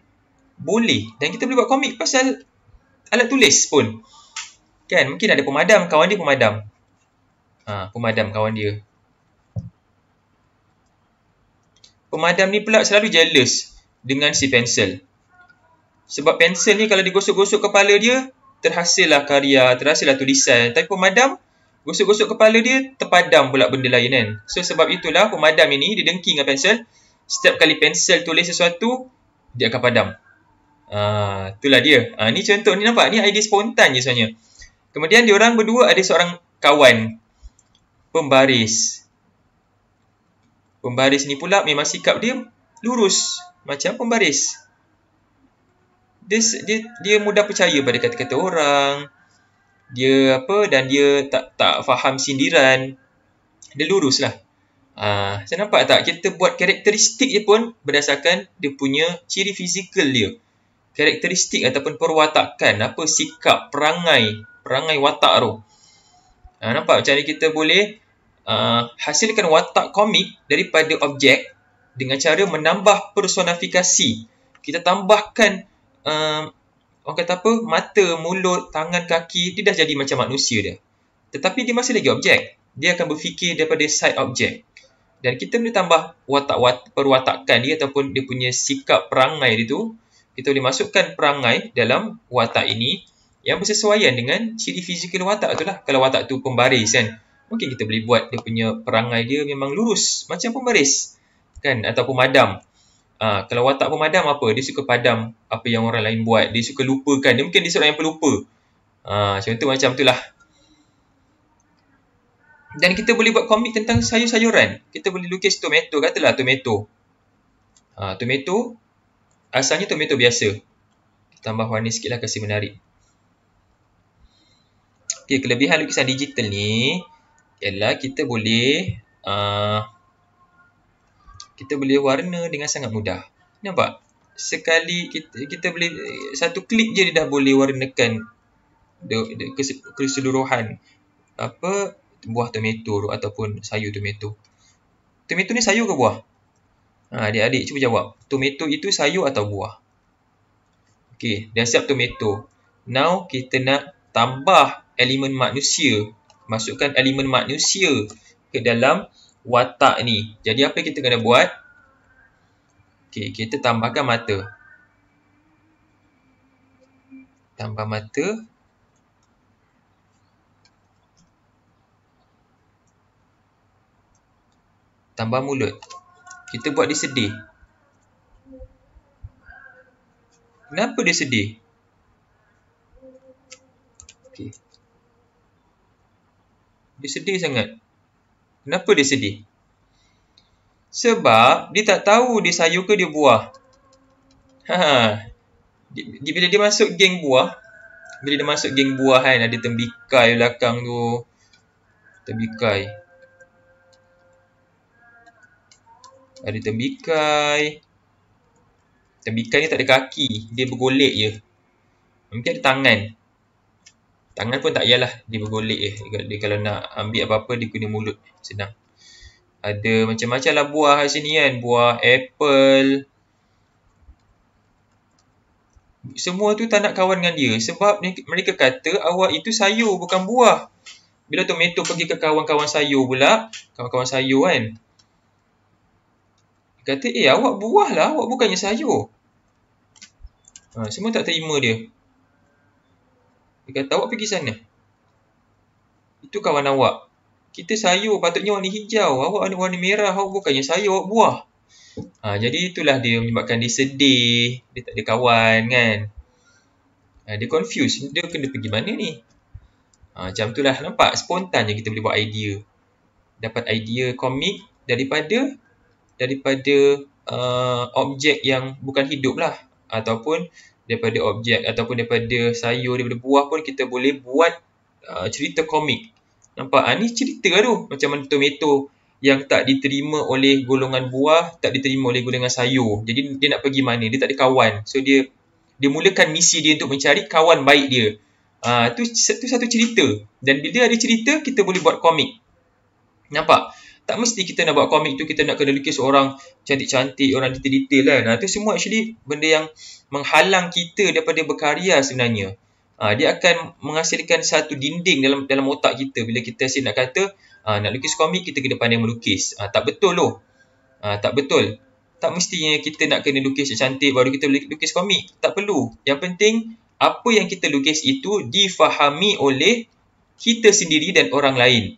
S3: Boleh. Dan kita boleh buat komik pasal alat tulis pun. Kan? Mungkin ada pemadam. Kawan dia pemadam. Pemadam kawan dia. Pemadam ni pula selalu jealous dengan si pensel. Sebab pensel ni kalau digosok-gosok kepala dia, terhasillah karya, terhasillah tulisan. Tapi pemadam, gosok-gosok kepala dia, terpadam pula benda lain kan. So sebab itulah pemadam ini, dia dengki dengan pensel. Setiap kali pensel tulis sesuatu, dia akan padam. Itulah dia. Ni contoh, ni nampak? Ni idea spontan je sebenarnya. Kemudian diorang berdua ada seorang kawan, pembaris. Pembaris ni pula memang sikap dia lurus macam pembaris. Dia mudah percaya pada kata-kata orang. Dia dan dia tak faham sindiran. Dia lurus lah. Saya nampak tak? Kita buat karakteristik dia pun berdasarkan dia punya ciri fizikal dia. Karakteristik ataupun perwatakan. Apa sikap, perangai watak tu. Nampak macam ni kita boleh hasilkan watak komik daripada objek dengan cara menambah personifikasi. Kita tambahkan orang kata apa, mata, mulut, tangan, kaki, dia dah jadi macam manusia dia. Tetapi dia masih lagi objek. Dia akan berfikir daripada side objek. Dan kita boleh tambah perwatakan dia ataupun dia punya sikap perangai dia tu. Kita boleh masukkan perangai dalam watak ini yang bersesuaian dengan ciri fizikal watak tu lah. Kalau watak tu pembaris kan, mungkin kita boleh buat dia punya perangai dia memang lurus macam pembaris kan, atau pemadam. Kalau watak pemadam apa? Dia suka padam apa yang orang lain buat. Dia suka lupakan. Dia mungkin dia seorang yang pelupa. Contoh macam tu lah. Dan kita boleh buat komik tentang sayur-sayuran. Kita boleh lukis tomato. Katalah tomato. Tomato. Asalnya tomato biasa. Kita tambah warna sikit lah, kasih menarik. Okay, kelebihan lukisan digital ni ialah kita boleh warna dengan sangat mudah. Nampak? sekali kita boleh satu klik je dia dah boleh warnakan keseluruhan buah tomato ataupun sayur tomato. Tomato ni sayur ke buah? Adik-adik cuba jawab. Tomato itu sayur atau buah? Okey, dah siap tomato. Now kita nak tambah elemen manusia. Masukkan elemen manusia ke dalam watak ni. Jadi apa kita kena buat? Okey, kita tambahkan mata. Tambah mata. Tambah mulut. Kita buat dia sedih. Kenapa dia sedih? Okey. Dia sedih sangat. Kenapa dia sedih? Sebab dia tak tahu dia sayur ke dia buah. Bila dia masuk geng buah, kan, ada tembikai belakang tu. Tembikai. Ada tembikai. Tembikai ni tak ada kaki. Dia bergolek je. Mungkin ada tangan. Tangan pun tak payahlah. Dia bergolek je. Dia kalau nak ambil apa-apa, dia guna mulut. Senang. Ada macam-macam lah buah kat sini kan. Buah apple. Semua tu tak nak kawan dengan dia. Sebab mereka kata awak itu sayur bukan buah. Bila tomato pergi ke kawan-kawan sayur pula. Kawan-kawan sayur kan. Dia kata awak buah lah. Awak bukannya sayur. Semua tak terima dia. Dia kata awak pergi sana. Itu kawan awak. Kita sayur patutnya warna hijau. Awak warna merah. Awak bukannya sayur, awak buah. Jadi itulah dia menyebabkan dia sedih. Dia tak ada kawan kan. Dia confused. Dia kena pergi mana ni? Macam itulah. Nampak? Spontan je kita boleh buat idea. Dapat idea komik daripada objek yang bukan hidup lah. Ataupun daripada objek. Ataupun daripada sayur, daripada buah pun kita boleh buat cerita komik. Nampak? Ni cerita tu. Macam mana tomato yang tak diterima oleh golongan buah, tak diterima oleh golongan sayur. Jadi dia nak pergi mana? Dia tak ada kawan. So dia mulakan misi dia untuk mencari kawan baik dia. Tu satu cerita. Dan bila ada cerita, kita boleh buat komik. Nampak? Tak mesti kita nak buat komik tu, kita nak kena lukis orang cantik-cantik, orang detail-detail kan. Tu semua actually benda yang menghalang kita daripada berkarya sebenarnya. Dia akan menghasilkan satu dinding dalam otak kita. Bila kita asyik nak kata, nak lukis komik, kita kena pandai melukis. Tak betul loh. Tak betul. Tak mestinya kita nak kena lukis cantik baru kita boleh lukis komik. Tak perlu. Yang penting, apa yang kita lukis itu difahami oleh kita sendiri dan orang lain.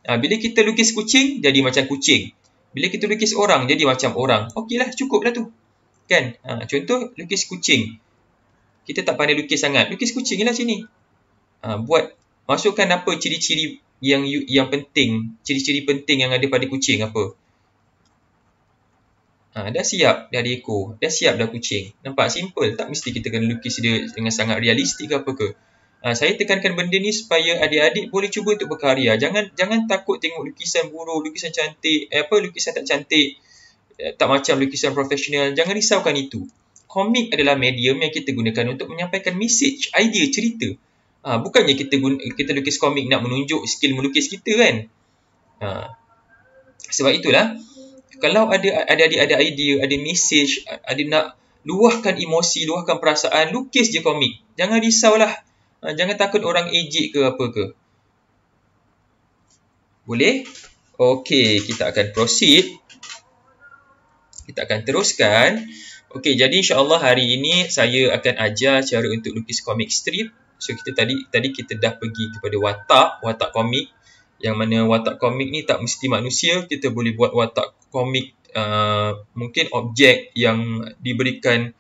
S3: Bila kita lukis kucing, jadi macam kucing. Bila kita lukis orang, jadi macam orang. Okeylah, cukup lah tu. Kan? Contoh, lukis kucing. Kita tak pandai lukis sangat. Lukis kucing je lah sini. Masukkan apa ciri-ciri yang penting. Ciri-ciri penting yang ada pada kucing apa. Dah siap, dah ada ekor. Dah siap dah kucing. Nampak? Simple. Tak mesti kita kena lukis dia dengan sangat realistik ke apa ke. Saya tekankan benda ni supaya adik-adik boleh cuba untuk berkarya. Jangan takut tengok lukisan buruk, lukisan cantik, lukisan tak cantik, tak macam lukisan profesional. Jangan risaukan itu. Komik adalah medium yang kita gunakan untuk menyampaikan message, idea, cerita. Bukannya kita lukis komik nak menunjuk skill melukis kita kan. Sebab itulah, kalau adik-adik ada idea, ada message, ada nak luahkan emosi, luahkan perasaan, lukis je komik. Jangan risaulah. Jangan takut orang ejek ke apa ke. Boleh? Okey, kita akan proceed. Kita akan teruskan. Okey, jadi insya-Allah hari ini saya akan ajar cara untuk lukis komik strip. So kita tadi kita dah pergi kepada watak komik. Yang mana watak komik ni tak mesti manusia. Kita boleh buat watak komik mungkin objek yang diberikan,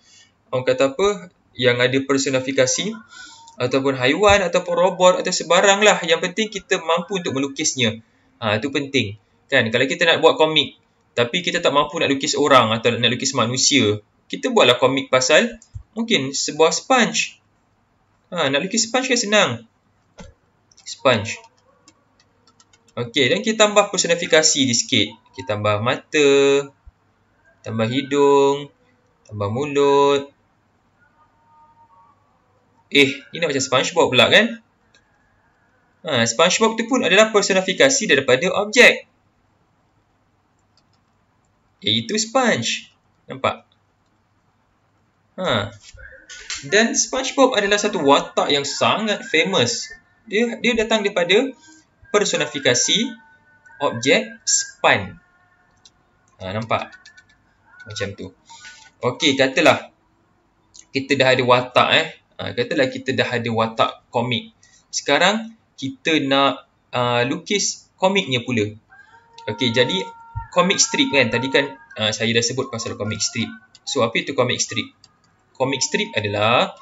S3: orang kata apa, yang ada personifikasi, ataupun haiwan, ataupun robot, atau sebarang lah. Yang penting kita mampu untuk melukisnya. Itu penting. Kan? Kalau kita nak buat komik, tapi kita tak mampu nak lukis orang atau nak lukis manusia, kita buatlah komik pasal mungkin sebuah sponge. Nak lukis sponge kan senang. Sponge. Okey, dan kita tambah personifikasi dia sikit. Kita tambah mata, tambah hidung, Abang mulut. Ni nak macam SpongeBob pula kan? SpongeBob tu pun adalah personifikasi daripada objek, iaitu sponge. Nampak? Dan SpongeBob adalah satu watak yang sangat famous. Dia datang daripada personifikasi objek sponge. Nampak? Macam tu. Okey, katalah kita dah ada watak katalah kita dah ada watak komik. Sekarang kita nak lukis komiknya pula. Okey, jadi komik strip kan. Tadi kan saya dah sebut pasal komik strip. So, apa itu komik strip? Komik strip adalah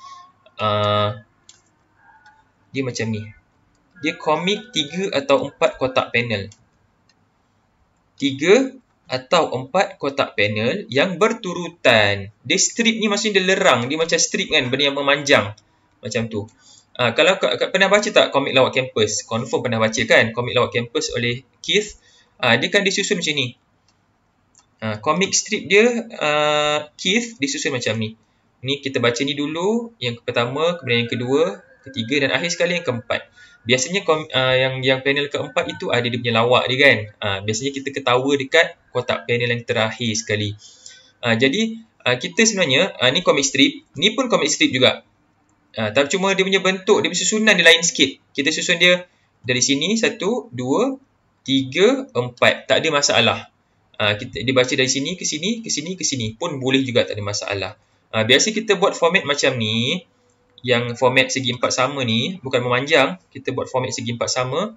S3: dia macam ni. Dia komik 3 atau 4 kotak panel. 3 atau 4 kotak panel yang berturutan. Dia strip ni maksudnya dia lerang. Dia macam strip kan, benda yang memanjang. Macam tu. Kalau pernah baca tak komik Lawak Campus? Confirm pernah baca kan? Komik Lawak Campus oleh Keith. Dia kan disusun macam ni. Komik strip dia, Keith disusun macam ni. Ni kita baca ni dulu. Yang pertama, kemudian yang kedua, ketiga dan akhir sekali yang keempat. Biasanya yang panel keempat itu ada dia punya lawak dia kan. Biasanya kita ketawa dekat kotak panel yang terakhir sekali. Jadi kita sebenarnya ni komik strip, ni pun komik strip juga. Tapi cuma dia punya bentuk, dia punya susunan dia lain sikit. Kita susun dia dari sini 1, 2, 3, 4. Tak ada masalah. Dia baca dari sini ke sini, ke sini, ke sini pun boleh juga, tak ada masalah. Biasa kita buat format macam ni. Yang format segi 4 sama ni, bukan memanjang, kita buat format segi 4 sama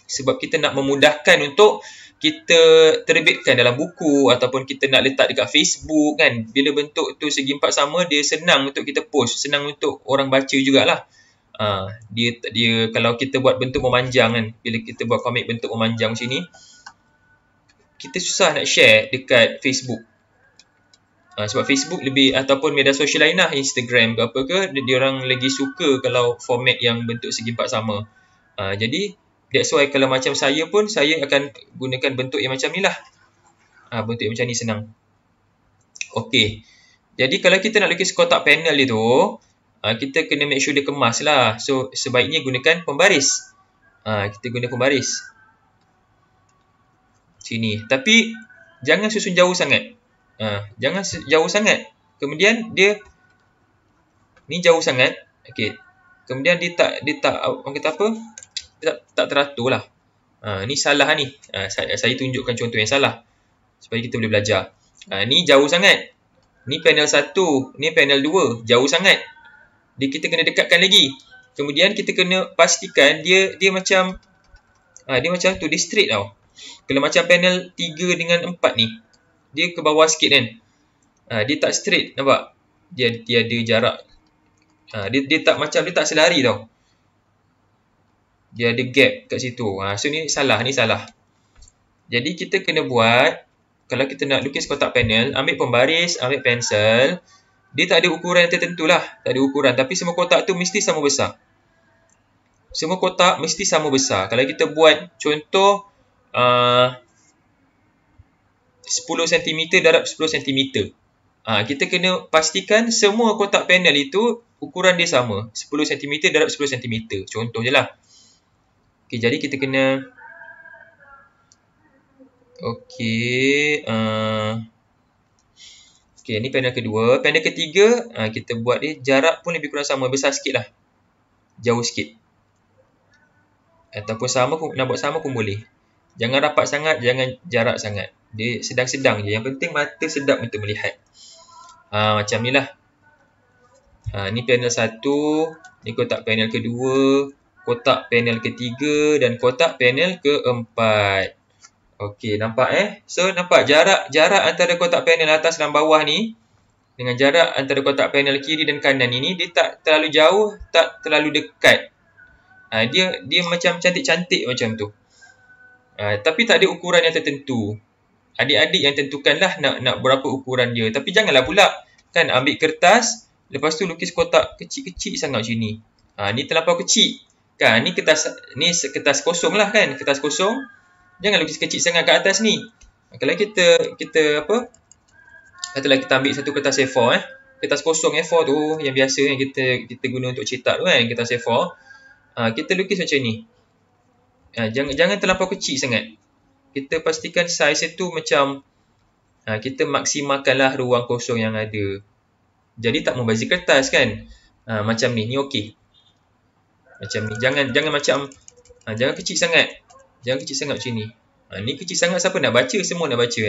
S3: sebab kita nak memudahkan untuk kita terbitkan dalam buku ataupun kita nak letak dekat Facebook kan. Bila bentuk tu segi 4 sama, dia senang untuk kita post, senang untuk orang baca jugalah. Dia kalau kita buat bentuk memanjang kan, bila kita buat komik bentuk memanjang sini, kita susah nak share dekat Facebook. Sebab Facebook lebih, ataupun media sosial lain lah, Instagram ke apa ke, dia orang lagi suka kalau format yang bentuk segi 4 sama. Jadi that's why kalau macam saya pun, saya akan gunakan bentuk yang macam ni lah. Bentuk yang macam ni senang. Okey. Jadi kalau kita nak lukis kotak panel dia tu, kita kena make sure dia kemas lah. So sebaiknya gunakan pembaris. Kita guna pembaris sini. Tapi jangan susun jauh sangat. Jangan jauh sangat. Kemudian dia ni jauh sangat. Okey. Kemudian dia tak orang kata apa? Dia tak teratur lah. Ni salah ni. Saya tunjukkan contoh yang salah supaya kita boleh belajar. Ni jauh sangat. Ni panel 1, ni panel 2, jauh sangat. Kita kena dekatkan lagi. Kemudian kita kena pastikan dia macam tu, dia straight tau. Kalau macam panel 3 dengan 4 ni, dia ke bawah sikit kan. Dia tak straight, nampak? Dia ada jarak. Dia tak selari tau. Dia ada gap kat situ. So ni salah. Jadi kita kena buat, kalau kita nak lukis kotak panel, ambil pembaris, ambil pensel. Dia tak ada ukuran yang tertentu lah. Tak ada ukuran. Tapi semua kotak tu mesti sama besar. Semua kotak mesti sama besar. Kalau kita buat contoh 10 cm darab 10 cm. Kita kena pastikan semua kotak panel itu ukuran dia sama. 10 cm darab 10 cm. Contoh je lah. Okay, jadi kita kena... Okay, ni panel kedua. Panel ketiga, kita buat dia jarak pun lebih kurang sama. Besar sikit lah. Jauh sikit. Ataupun sama pun, nak buat sama pun boleh. Jangan rapat sangat, jangan jarak sangat. Dia sedang-sedang je. Yang penting mata sedap untuk melihat. Macam ni lah. Ni panel 1. Ni kotak panel kedua. Kotak panel ketiga. Dan kotak panel keempat. Okey, nampak So, nampak jarak antara kotak panel atas dan bawah ni. Dengan jarak antara kotak panel kiri dan kanan ini. Dia tak terlalu jauh, tak terlalu dekat. Dia macam cantik-cantik macam tu. Tapi tak ada ukuran yang tertentu. Adik-adik yang tentukanlah nak berapa ukuran dia. Tapi janganlah pula kan ambil kertas, lepas tu lukis kotak kecil-kecil sangat macam ni. Ni terlampau kecil. Kan ni kertas kosong lah kan, kertas kosong. Jangan lukis kecil sangat kat atas ni. Kalau kita Katalah kita ambil satu kertas A4 kertas kosong A4 tu yang biasa yang kita guna untuk cetak tu kan, kertas A4. Kita lukis macam ni. Jangan terlampau kecil sangat. Kita pastikan saiz itu macam kita maksimalkanlah ruang kosong yang ada. Jadi tak membazir kertas kan. Macam ni okey. Macam ni. Jangan macam jangan kecil sangat. Jangan kecil sangat macam ni. Ni kecil sangat, siapa nak baca? Semua nak baca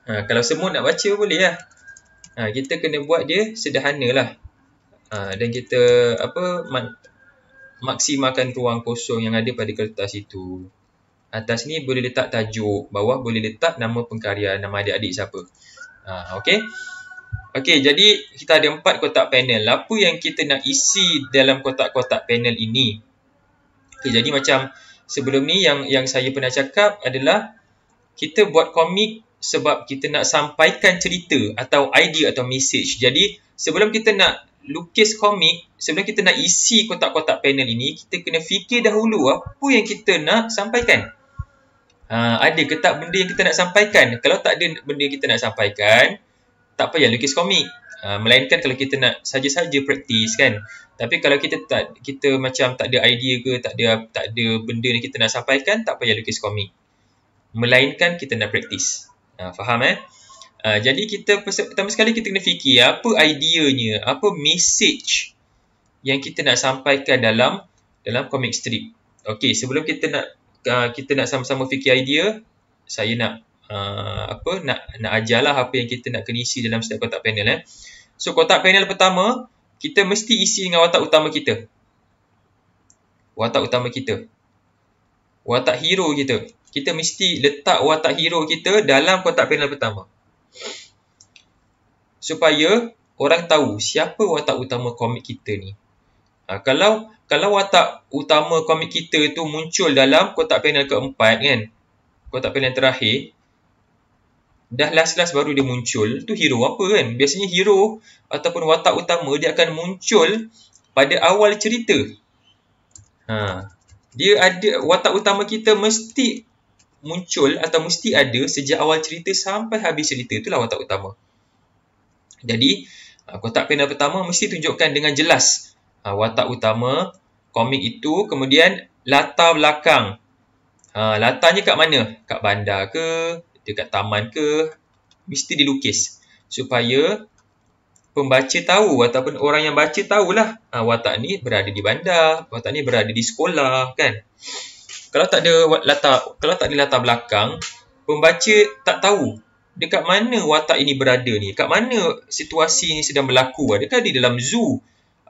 S3: kalau semua nak baca boleh lah. Kita kena buat dia sederhana lah. Dan kita maksimalkan ruang kosong yang ada pada kertas itu. Atas ni boleh letak tajuk, bawah boleh letak nama pengkarya, nama adik-adik siapa. Okey. Okey, jadi kita ada 4 kotak panel. Apa yang kita nak isi dalam kotak-kotak panel ini? Okey, jadi macam sebelum ni yang saya pernah cakap adalah kita buat komik sebab kita nak sampaikan cerita atau idea atau message. Jadi sebelum kita nak lukis komik, sebelum kita nak isi kotak-kotak panel ini, kita kena fikir dahulu apa yang kita nak sampaikan. Ada ke tak benda yang kita nak sampaikan? Kalau tak ada benda yang kita nak sampaikan, tak payah lukis komik. Melainkan kalau kita nak saja-saja praktis kan. Tapi kalau kita macam tak ada idea ke, tak ada benda yang kita nak sampaikan, tak payah lukis komik. Melainkan kita nak praktis. Faham jadi kita pertama sekali kita kena fikir apa ideanya, apa message yang kita nak sampaikan dalam komik strip. Okey, sebelum kita nak sama-sama fikir idea, saya nak nak ajarlah apa yang kita nak kena isi dalam setiap kotak panel. So kotak panel pertama, kita mesti isi dengan watak utama kita. Watak utama kita. Watak hero kita. Kita mesti letak watak hero kita dalam kotak panel pertama. Supaya orang tahu siapa watak utama komik kita ni. Kalau watak utama komik kita tu muncul dalam kotak panel keempat kan, kotak panel terakhir, dah last baru dia muncul, tu hero apa kan? Biasanya hero ataupun watak utama dia akan muncul pada awal cerita. Dia ada, watak utama kita mesti muncul atau mesti ada sejak awal cerita sampai habis cerita. Itulah watak utama. Jadi kotak panel pertama mesti tunjukkan dengan jelas watak utama komik itu. Kemudian latar belakang, latarnya kat mana? Kat bandar ke, dekat taman ke, mesti dilukis supaya pembaca tahu ataupun orang yang baca tahulah watak ni berada di bandar, watak ni berada di sekolah kan. Kalau tak ada latar belakang, pembaca tak tahu dekat mana watak ini berada ni, kat mana situasi ini sedang berlaku. Adakah di dalam zoo?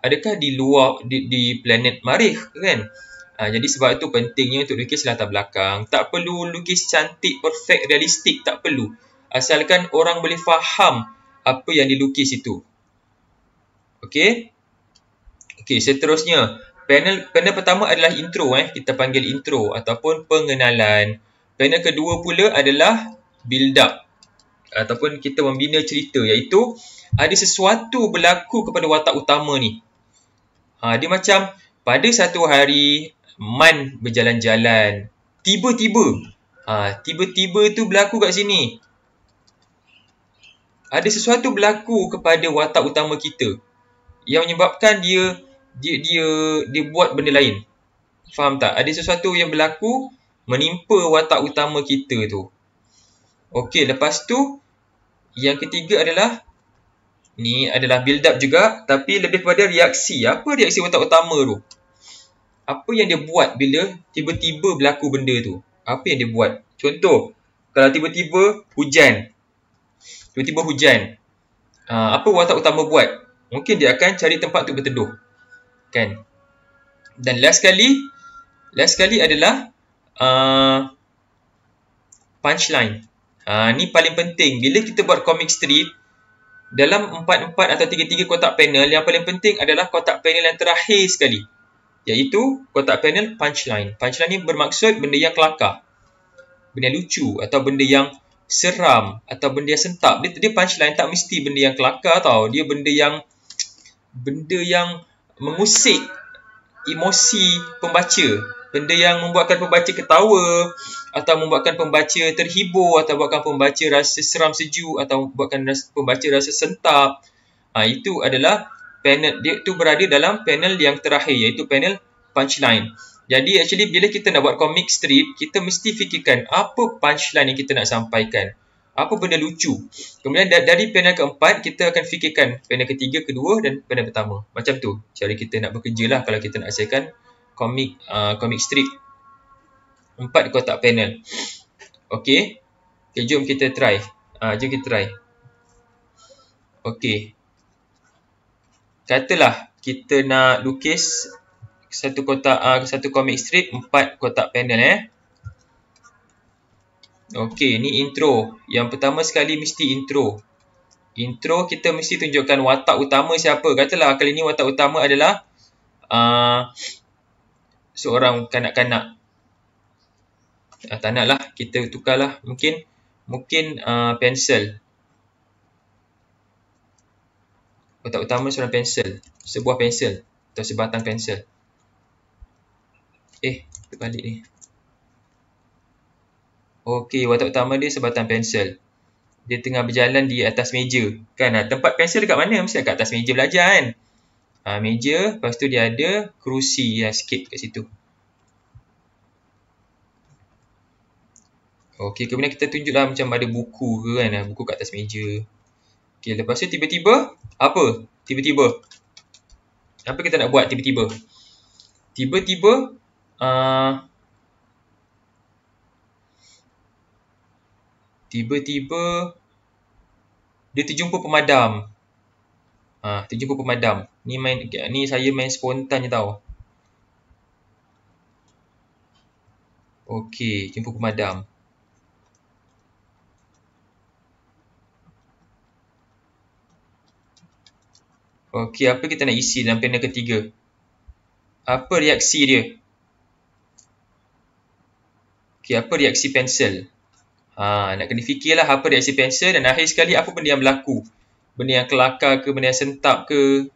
S3: Adakah di luar di planet Marikh kan? Jadi sebab itu pentingnya untuk lukis latar belakang. Tak perlu lukis cantik, perfect, realistik, tak perlu. Asalkan orang boleh faham apa yang dilukis itu. Okey? Okey, seterusnya panel pertama adalah intro kita panggil intro ataupun pengenalan. Panel kedua pula adalah build up ataupun kita membina cerita, iaitu ada sesuatu berlaku kepada watak utama ni. Dia macam pada satu hari Man berjalan-jalan, tiba-tiba tu berlaku kat sini. Ada sesuatu berlaku kepada watak utama kita yang menyebabkan dia buat benda lain. Faham tak? Ada sesuatu yang berlaku menimpa watak utama kita tu. Okey, lepas tu yang ketiga adalah ni adalah build up juga, tapi lebih kepada reaksi. Apa reaksi watak utama tu? Apa yang dia buat bila tiba-tiba berlaku benda tu? Apa yang dia buat? Contoh, kalau tiba-tiba hujan. Apa watak utama buat? Mungkin dia akan cari tempat untuk berteduh. Kan? Dan last kali adalah punchline. Ni paling penting. Bila kita buat comic strip, dalam 4 atau 3 kotak panel, yang paling penting adalah kotak panel yang terakhir sekali, iaitu kotak panel punchline. Punchline ni bermaksud benda yang kelakar, benda yang lucu atau benda yang seram atau benda yang sentap. Dia punchline tak mesti benda yang kelakar tau. Dia benda yang mengusik emosi pembaca. benda yang membuatkan pembaca ketawa, atau membuatkan pembaca terhibur, atau membuatkan pembaca rasa seram sejuk, atau membuatkan pembaca rasa sentap. Itu adalah panel, dia tu berada dalam panel yang terakhir, iaitu panel punchline. Jadi actually bila kita nak buat comic strip, kita mesti fikirkan apa punchline yang kita nak sampaikan. Apa benda lucu. Kemudian dari panel keempat, kita akan fikirkan panel ketiga, kedua dan panel pertama. Macam tu cara kita nak bekerja lah kalau kita nak hasilkan comic strip 4 kotak panel. Okey. Okay, jom kita try. Okey. Katalah kita nak lukis satu comic strip 4 kotak panel Okey, ni intro. Yang pertama sekali mesti intro. Intro kita mesti tunjukkan watak utama siapa. Katalah kali ni watak utama adalah seorang kanak-kanak. Tak nak lah, kita tukarlah. Mungkin pensel. Watak utama seorang pensel. Sebuah pensel atau sebatang pensel. Terbalik ni. Okey, watak utama dia sebatang pensel. Dia tengah berjalan di atas meja. Kan, tempat pensel dekat mana? Mesti dekat atas meja belajar kan. Meja, lepas tu dia ada kerusi sikit kat situ. Okey, kemudian kita tunjuklah macam ada buku ke kan. Buku kat atas meja. Okey, lepas tu tiba-tiba, apa? Tiba-tiba apa kita nak buat tiba-tiba? Tiba-tiba dia terjumpa pemadam. Terjumpa pemadam. Ni saya main spontan je tau. Okey, jumpa pemadam. Okey, apa kita nak isi dalam panel ketiga? Apa reaksi dia? Okey, apa reaksi pensel? Nak kena fikirlah apa reaksi pensel dan akhir sekali apa benda yang berlaku. Benda yang kelakar ke, benda yang sentap ke.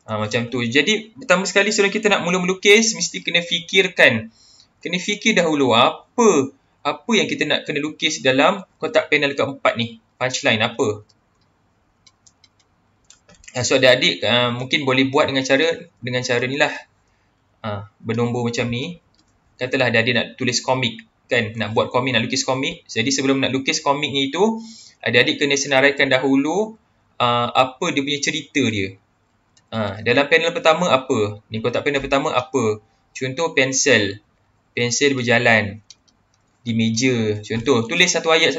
S3: Macam tu. Jadi pertama sekali sebelum kita nak mula melukis, mesti kena fikirkan. Kena fikir dahulu apa yang kita nak kena lukis dalam kotak panel keempat ni. Punchline apa? So adik-adik mungkin boleh buat dengan cara ni lah. Bernombor macam ni. Katalah adik-adik nak tulis komik. Kan, nak buat komik, nak lukis komik. Jadi sebelum nak lukis komik ni tu, adik-adik kena senaraikan dahulu apa dia punya cerita dia. Dalam panel pertama apa? Ni kotak panel pertama apa? Contoh pensel berjalan di meja. Contoh, tulis satu ayat.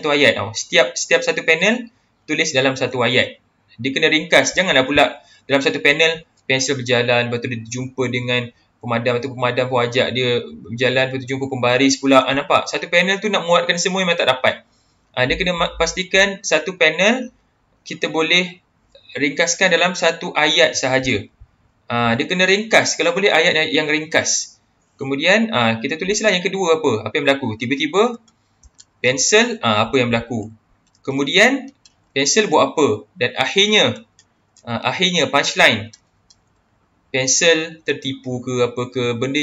S3: Setiap satu panel tulis dalam satu ayat. Dia kena ringkas. Janganlah pula dalam satu panel pensel berjalan, lepas tu dia jumpa dengan pemadam, atau pemadam pun ajak dia berjalan, lepas tu jumpa pembaris pula. Nampak? Satu panel tu nak muatkan semua memang tak dapat. Dia kena pastikan satu panel kita boleh ringkaskan dalam satu ayat sahaja. Dia kena ringkas. Kalau boleh ayat yang ringkas. Kemudian kita tulislah yang kedua apa? Apa yang berlaku? Tiba-tiba pensel, apa yang berlaku? Kemudian pensel buat apa? Dan akhirnya punchline. Pensel tertipu ke apa ke, benda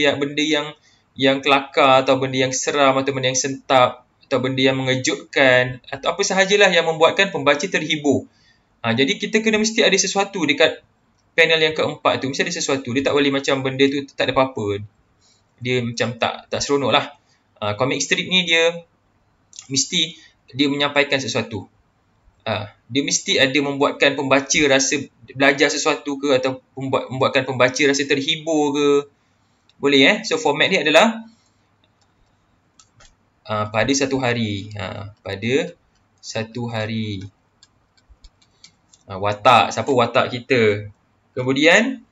S3: yang kelakar, atau benda yang seram, atau benda yang sentap, atau benda yang mengejutkan, atau apa sahajalah yang membuatkan pembaca terhibur. Jadi kita kena mesti ada sesuatu dekat panel yang keempat tu. Mesti ada sesuatu. Dia tak boleh macam benda tu tak ada apa-apa. Dia macam tak seronok lah. Comic strip ni dia mesti dia menyampaikan sesuatu. Dia mesti ada membuatkan pembaca rasa belajar sesuatu ke, atau membuatkan pembaca rasa terhibur ke. Boleh So format ni adalah pada satu hari. Pada satu hari. Watak. Siapa watak kita? Kemudian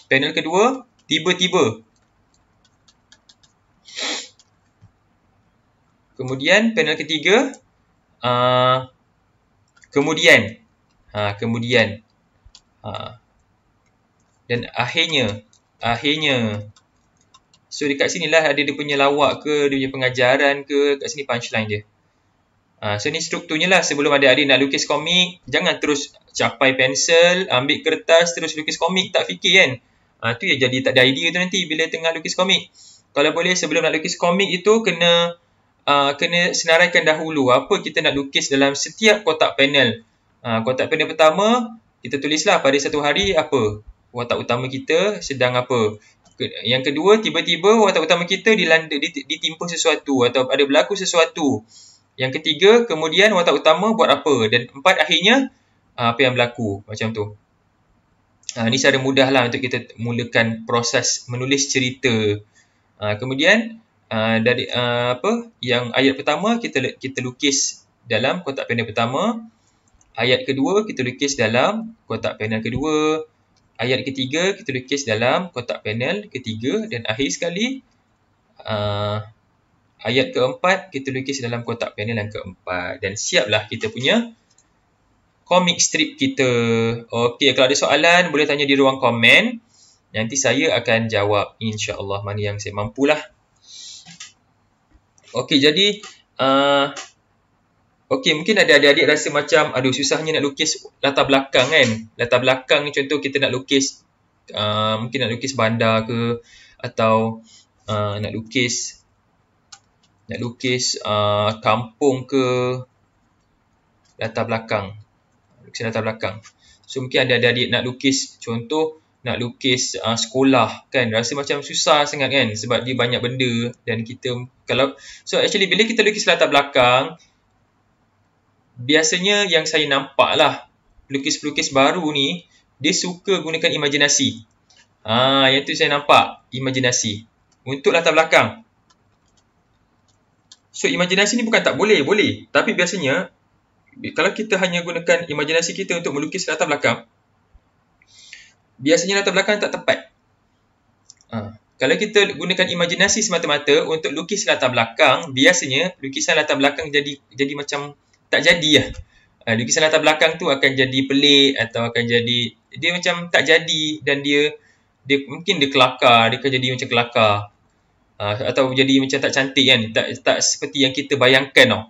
S3: panel kedua, tiba-tiba. Kemudian panel ketiga, kemudian. Dan akhirnya. So dekat sinilah ada dia punya lawak ke, dia punya pengajaran ke, kat sini punchline dia. So ni strukturnya lah. Sebelum adik-adik nak lukis komik, jangan terus capai pensel, ambil kertas, terus lukis komik, tak fikir kan. Tu yang jadi tak ada idea tu nanti bila tengah lukis komik. Kalau boleh sebelum nak lukis komik itu kena senaraikan dahulu apa kita nak lukis dalam setiap kotak panel. Kotak panel pertama kita tulislah pada satu hari apa watak utama kita sedang apa. Yang kedua, tiba-tiba watak utama kita ditimpa sesuatu atau ada berlaku sesuatu. Yang ketiga, kemudian watak utama buat apa. Dan empat, akhirnya apa yang berlaku. Macam tu. Ini cara mudah lah untuk kita mulakan proses menulis cerita. Kemudian, dari yang ayat pertama kita lukis dalam kotak panel pertama. Ayat kedua, kita lukis dalam kotak panel kedua. Ayat ketiga, kita lukis dalam kotak panel ketiga. Dan akhir sekali, ayat keempat, kita lukis dalam kotak panel yang keempat. Dan siaplah kita punya komik strip kita. Okey, kalau ada soalan, boleh tanya di ruang komen. Nanti saya akan jawab, insya-Allah, mana yang saya mampulah. Okey, jadi mungkin ada adik-adik rasa macam aduh susahnya nak lukis latar belakang kan. Latar belakang ni contoh kita nak lukis mungkin nak lukis bandar ke atau nak lukis kampung ke, latar belakang. Lukis latar belakang. So mungkin ada adik-adik nak lukis contoh nak lukis sekolah kan, rasa macam susah sangat kan sebab dia banyak benda dan kita actually bila kita lukis latar belakang, biasanya yang saya nampak lah, pelukis-pelukis baru ni, dia suka gunakan imajinasi. Yang tu saya nampak, imajinasi. Untuk latar belakang. So, imajinasi ni bukan tak boleh, boleh. Tapi biasanya, kalau kita hanya gunakan imajinasi kita untuk melukis latar belakang, biasanya latar belakang tak tepat. Kalau kita gunakan imajinasi semata-mata untuk lukis latar belakang, biasanya lukisan latar belakang jadi macam tak jadi lah. Lukisan latar belakang tu akan jadi pelik atau akan jadi dia macam tak jadi dan dia mungkin dia kelakar, dia akan jadi macam kelakar. Atau jadi macam tak cantik kan, tak seperti yang kita bayangkan tau.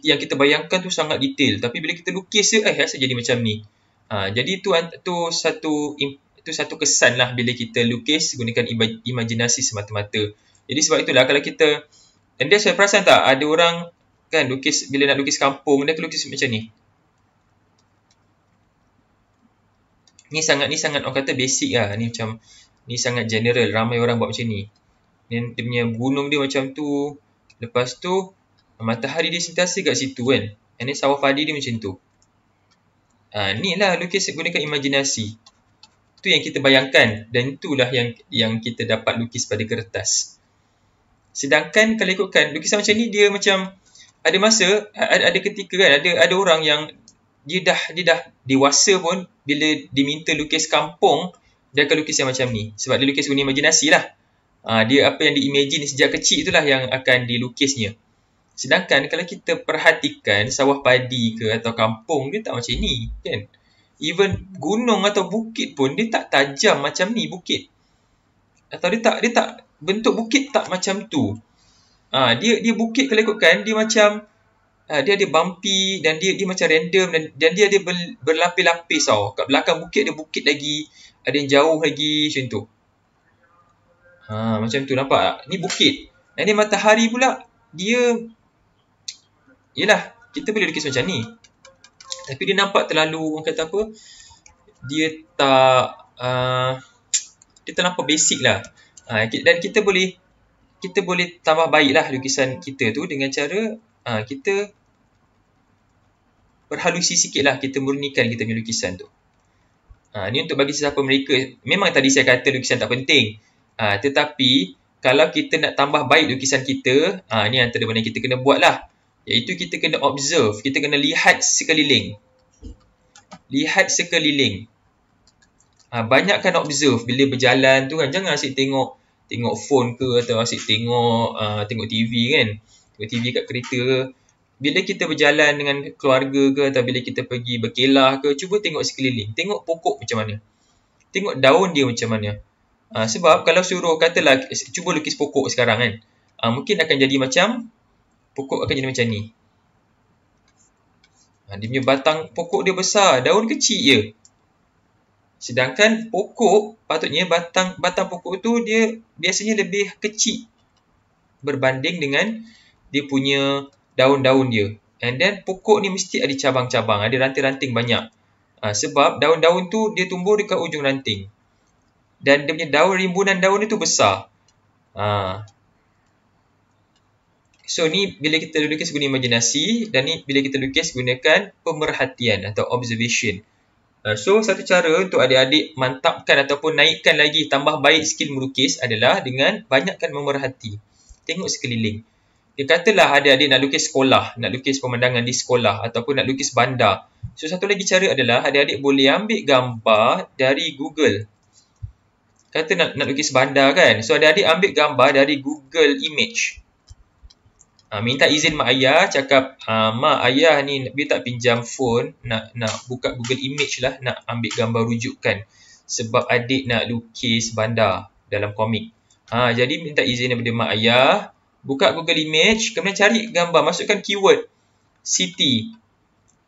S3: Yang kita bayangkan tu sangat detail, tapi bila kita lukis tu rasa jadi macam ni. Jadi tu satu kesan lah bila kita lukis gunakan imajinasi semata-mata. Jadi sebab itulah kalau kita, dan dia saya perasan tak ada orang kan lukis, bila nak lukis kampung dia lukis macam ni. Ni sangat orang kata basic lah. Ni sangat general, ramai orang buat macam ni. Dia punya gunung dia macam tu. Lepas tu matahari dia sentiasa kat situ kan. And then sawah padi dia macam tu. Ni lah lukis gunakan imajinasi. Tu yang kita bayangkan dan itulah yang kita dapat lukis pada kertas. Sedangkan kalau ikutkan lukisan macam ni, dia macam ada masa, ada ketika kan, ada orang yang dia dah dewasa pun bila diminta lukis kampung, dia akan lukis yang macam ni. Sebab dia lukis guna imajinasi lah. Dia apa yang di-imagine sejak kecil itulah yang akan dilukisnya. Sedangkan kalau kita perhatikan sawah padi ke atau kampung, dia tak macam ni kan. Even gunung atau bukit pun dia tak tajam macam ni bukit. Atau dia tak bentuk bukit tak macam tu. Dia bukit kalau ikutkan dia macam dia ada bumpy dan dia macam random dan dia ada berlapis-lapis tau. Kat belakang bukit ada bukit lagi, ada yang jauh lagi macam tu. Macam tu nampak tak? Ni bukit. Dan ni matahari pula dia yelah, kita boleh lukis macam ni. Tapi dia nampak terlalu, orang kata apa? Dia terlampau basic lah. Dan kita boleh tambah baiklah lukisan kita tu dengan cara kita berhalusi sikit lah, kita murnikan kita punya lukisan tu. Ni untuk bagi sesiapa mereka, memang tadi saya kata lukisan tak penting. Tetapi kalau kita nak tambah baik lukisan kita, ni antara benda kita kena buat lah. Iaitu kita kena observe, kita kena lihat sekeliling. Banyakkan observe bila berjalan tu kan, jangan asyik tengok phone ke atau asyik tengok TV kan. Tengok TV kat kereta ke. Bila kita berjalan dengan keluarga ke atau bila kita pergi berkelah ke, cuba tengok sekeliling. Tengok pokok macam mana. Tengok daun dia macam mana. Sebab kalau suruh katalah cuba lukis pokok sekarang kan, mungkin akan jadi macam pokok akan jadi macam ni. Dia punya batang pokok dia besar, daun kecil je. Sedangkan pokok, patutnya batang pokok tu dia biasanya lebih kecil berbanding dengan dia punya daun-daun dia. And then pokok ni mesti ada cabang-cabang, ada ranting-ranting banyak. Sebab daun-daun tu dia tumbuh dekat ujung ranting. Dan dia punya daun, rimbunan daun itu besar. So ni bila kita lukis guna imajinasi, dan ni bila kita lukis gunakan pemerhatian atau observation. So satu cara untuk adik-adik mantapkan ataupun naikkan lagi, tambah baik skill melukis adalah dengan banyakkan memerhati. Tengok sekeliling. Dia katalah adik-adik nak lukis sekolah, nak lukis pemandangan di sekolah ataupun nak lukis bandar. So satu lagi cara adalah adik-adik boleh ambil gambar dari Google. Kata nak lukis bandar kan. So adik-adik ambil gambar dari Google Image. Minta izin mak ayah, cakap mak ayah ni dia tak pinjam phone, nak buka Google Image lah, nak ambil gambar rujukan sebab adik nak lukis bandar dalam komik. Jadi minta izin daripada mak ayah, buka Google Image, kemudian cari gambar, masukkan keyword city,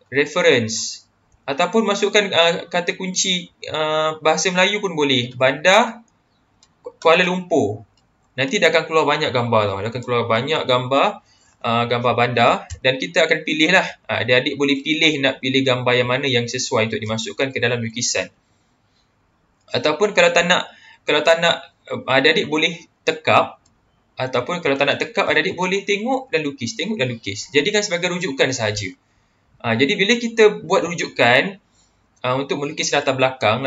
S3: reference ataupun masukkan kata kunci bahasa Melayu pun boleh, bandar Kuala Lumpur. Nanti dah akan keluar banyak gambar tau, dah akan keluar banyak gambar bandar, dan kita akan pilih lah. Adik-adik boleh pilih nak pilih gambar yang mana yang sesuai untuk dimasukkan ke dalam lukisan. Ataupun kalau tak nak adik-adik boleh tekap, ataupun kalau tak nak tekap, adik-adik boleh tengok dan lukis, jadikan sebagai rujukan sahaja. Jadi bila kita buat rujukan untuk melukis latar belakang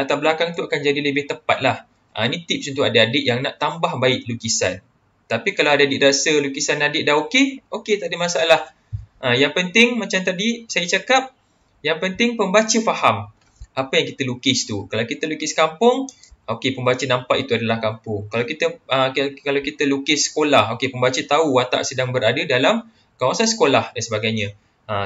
S3: tu akan jadi lebih tepat lah. Ini tips untuk adik-adik yang nak tambah baik lukisan. Tapi kalau adik rasa lukisan adik dah okey, tak ada masalah. Yang penting macam tadi saya cakap, yang penting pembaca faham apa yang kita lukis tu. Kalau kita lukis kampung, pembaca nampak itu adalah kampung. Kalau kita lukis sekolah, pembaca tahu watak sedang berada dalam kawasan sekolah dan sebagainya.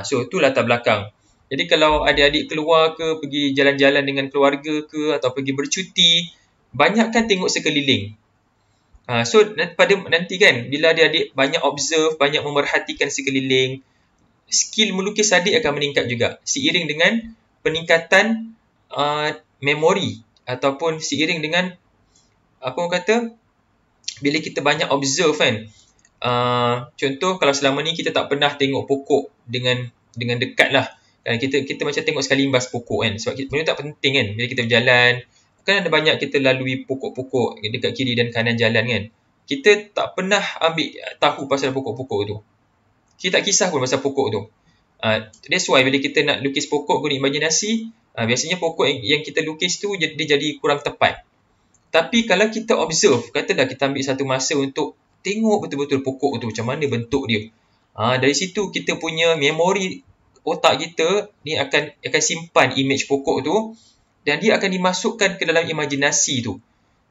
S3: So itu latar belakang. Jadi kalau adik-adik keluar ke, pergi jalan-jalan dengan keluarga ke, atau pergi bercuti, banyakkan tengok sekeliling. So pada nanti kan, bila adik-adik banyak observe, banyak memerhatikan sekeliling, skill melukis adik akan meningkat juga. Seiring dengan peningkatan memori, ataupun seiring dengan bila kita banyak observe kan. Contoh kalau selama ni kita tak pernah tengok pokok dengan dekat lah. Kita macam tengok sekali imbas pokok kan. Sebab benda tak penting kan. Bila kita berjalan, kan ada banyak kita lalui pokok-pokok dekat kiri dan kanan jalan kan. Kita tak pernah tahu pasal pokok-pokok tu. Kita tak kisah pun pasal pokok tu. That's why bila kita nak lukis pokok guna imajinasi, biasanya pokok yang kita lukis tu dia jadi kurang tepat. Tapi kalau kita observe, katalah kita ambil satu masa untuk tengok betul-betul pokok tu, macam mana bentuk dia. Dari situ kita punya memori otak kita ni akan simpan image pokok tu, dan dia akan dimasukkan ke dalam imajinasi tu.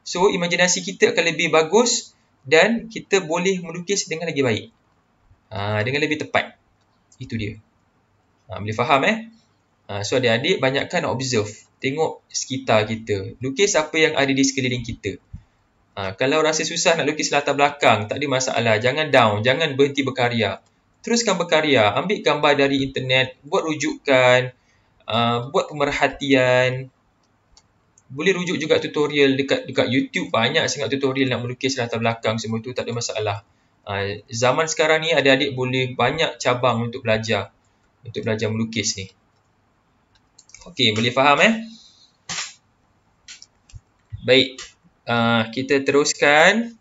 S3: So, imajinasi kita akan lebih bagus dan kita boleh melukis dengan lagi baik. Dengan lebih tepat. Itu dia. Boleh faham So, adik-adik banyakkan observe. Tengok sekitar kita. Lukis apa yang ada di sekeliling kita. Kalau rasa susah nak lukis latar belakang, tak ada masalah. Jangan down. Jangan berhenti berkarya. Teruskan berkarya. Ambil gambar dari internet. Buat rujukan. Buat pemerhatian. Boleh rujuk juga tutorial dekat YouTube. Banyak sangat tutorial nak melukis latar belakang. Semua tu tak ada masalah. Zaman sekarang ni adik-adik boleh banyak cabang untuk belajar. Untuk belajar melukis ni. Okey, boleh faham Baik. Kita teruskan.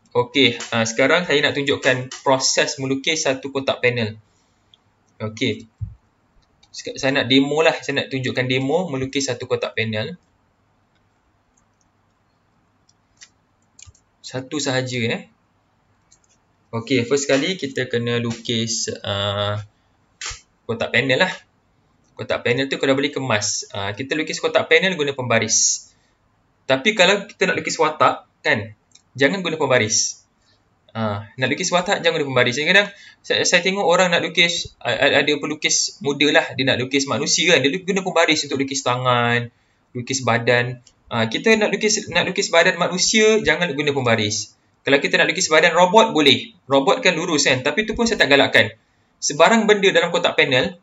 S3: Okey, sekarang saya nak tunjukkan proses melukis satu kotak panel. Okey. Saya nak demo lah. Saya nak tunjukkan demo melukis satu kotak panel. Satu sahaja Okey, first kali kita kena lukis kotak panel lah. Kotak panel tu kalau boleh kemas. Kita lukis kotak panel guna pembaris. Tapi kalau kita nak lukis watak kan, jangan guna pembaris. Nak lukis watak jangan guna pembaris. Kadang-kadang saya tengok orang nak lukis, ada pelukis muda lah, dia nak lukis manusia kan, dia guna pembaris untuk lukis tangan, lukis badan. Kita nak lukis badan manusia, jangan guna pembaris. Kalau kita nak lukis badan robot boleh. Robot kan lurus kan, tapi tu pun saya tak galakkan. Sebarang benda dalam kotak panel,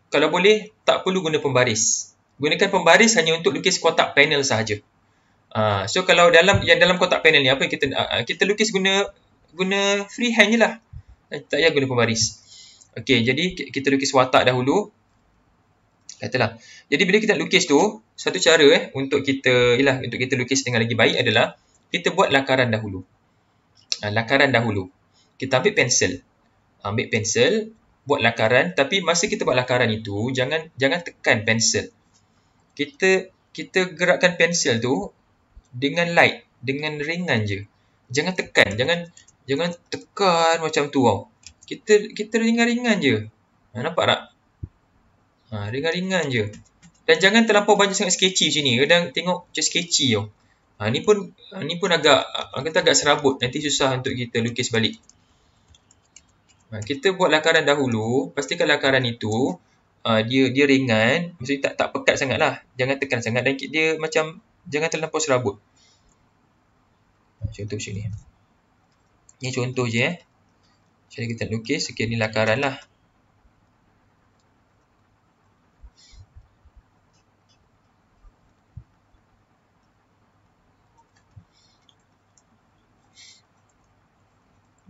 S3: kalau boleh tak perlu guna pembaris. Gunakan pembaris hanya untuk lukis kotak panel sahaja. So kalau dalam kotak panel ni apa yang kita lukis guna freehand je lah. Tak payah guna pembaris. Okey, jadi kita lukis watak dahulu. Katalah. Jadi bila kita lukis tu, satu cara untuk kita lukis dengan lagi baik adalah kita buat lakaran dahulu. Lakaran dahulu. Kita ambil pensel, buat lakaran, tapi masa kita buat lakaran itu jangan tekan pensel. Kita gerakkan pensel tu dengan light, dengan ringan je. Jangan tekan, jangan tekan macam tu tau. Kita ringan-ringan je. Nampak tak? Ringan-ringan je. Dan jangan terlampau banyak sangat sketchy macam ni. Kadang tengok macam sketchy tau. Ni pun agak serabut. Nanti susah untuk kita lukis balik. Kita buat lakaran dahulu. Pastikan lakaran itu dia ringan. Maksudnya tak pekat sangat lah. Jangan tekan sangat. Dan dia macam jangan terlampau serabut. Contoh macam ni. Ni contoh je cara kita lukis. Okay, ni lakaran lah.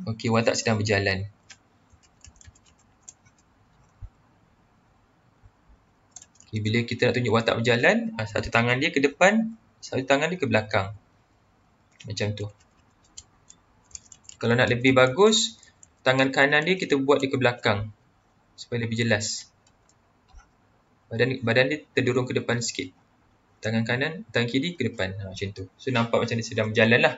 S3: Okey, watak sedang berjalan. Okay, bila kita nak tunjuk watak berjalan, satu tangan dia ke depan, satu tangan dia ke belakang. Macam tu. Kalau nak lebih bagus, tangan kanan dia kita buat dia ke belakang. Supaya lebih jelas. Badan dia terdorong ke depan sikit. Tangan kanan, tangan kiri ke depan. Macam tu. So, nampak macam dia sedang berjalan lah.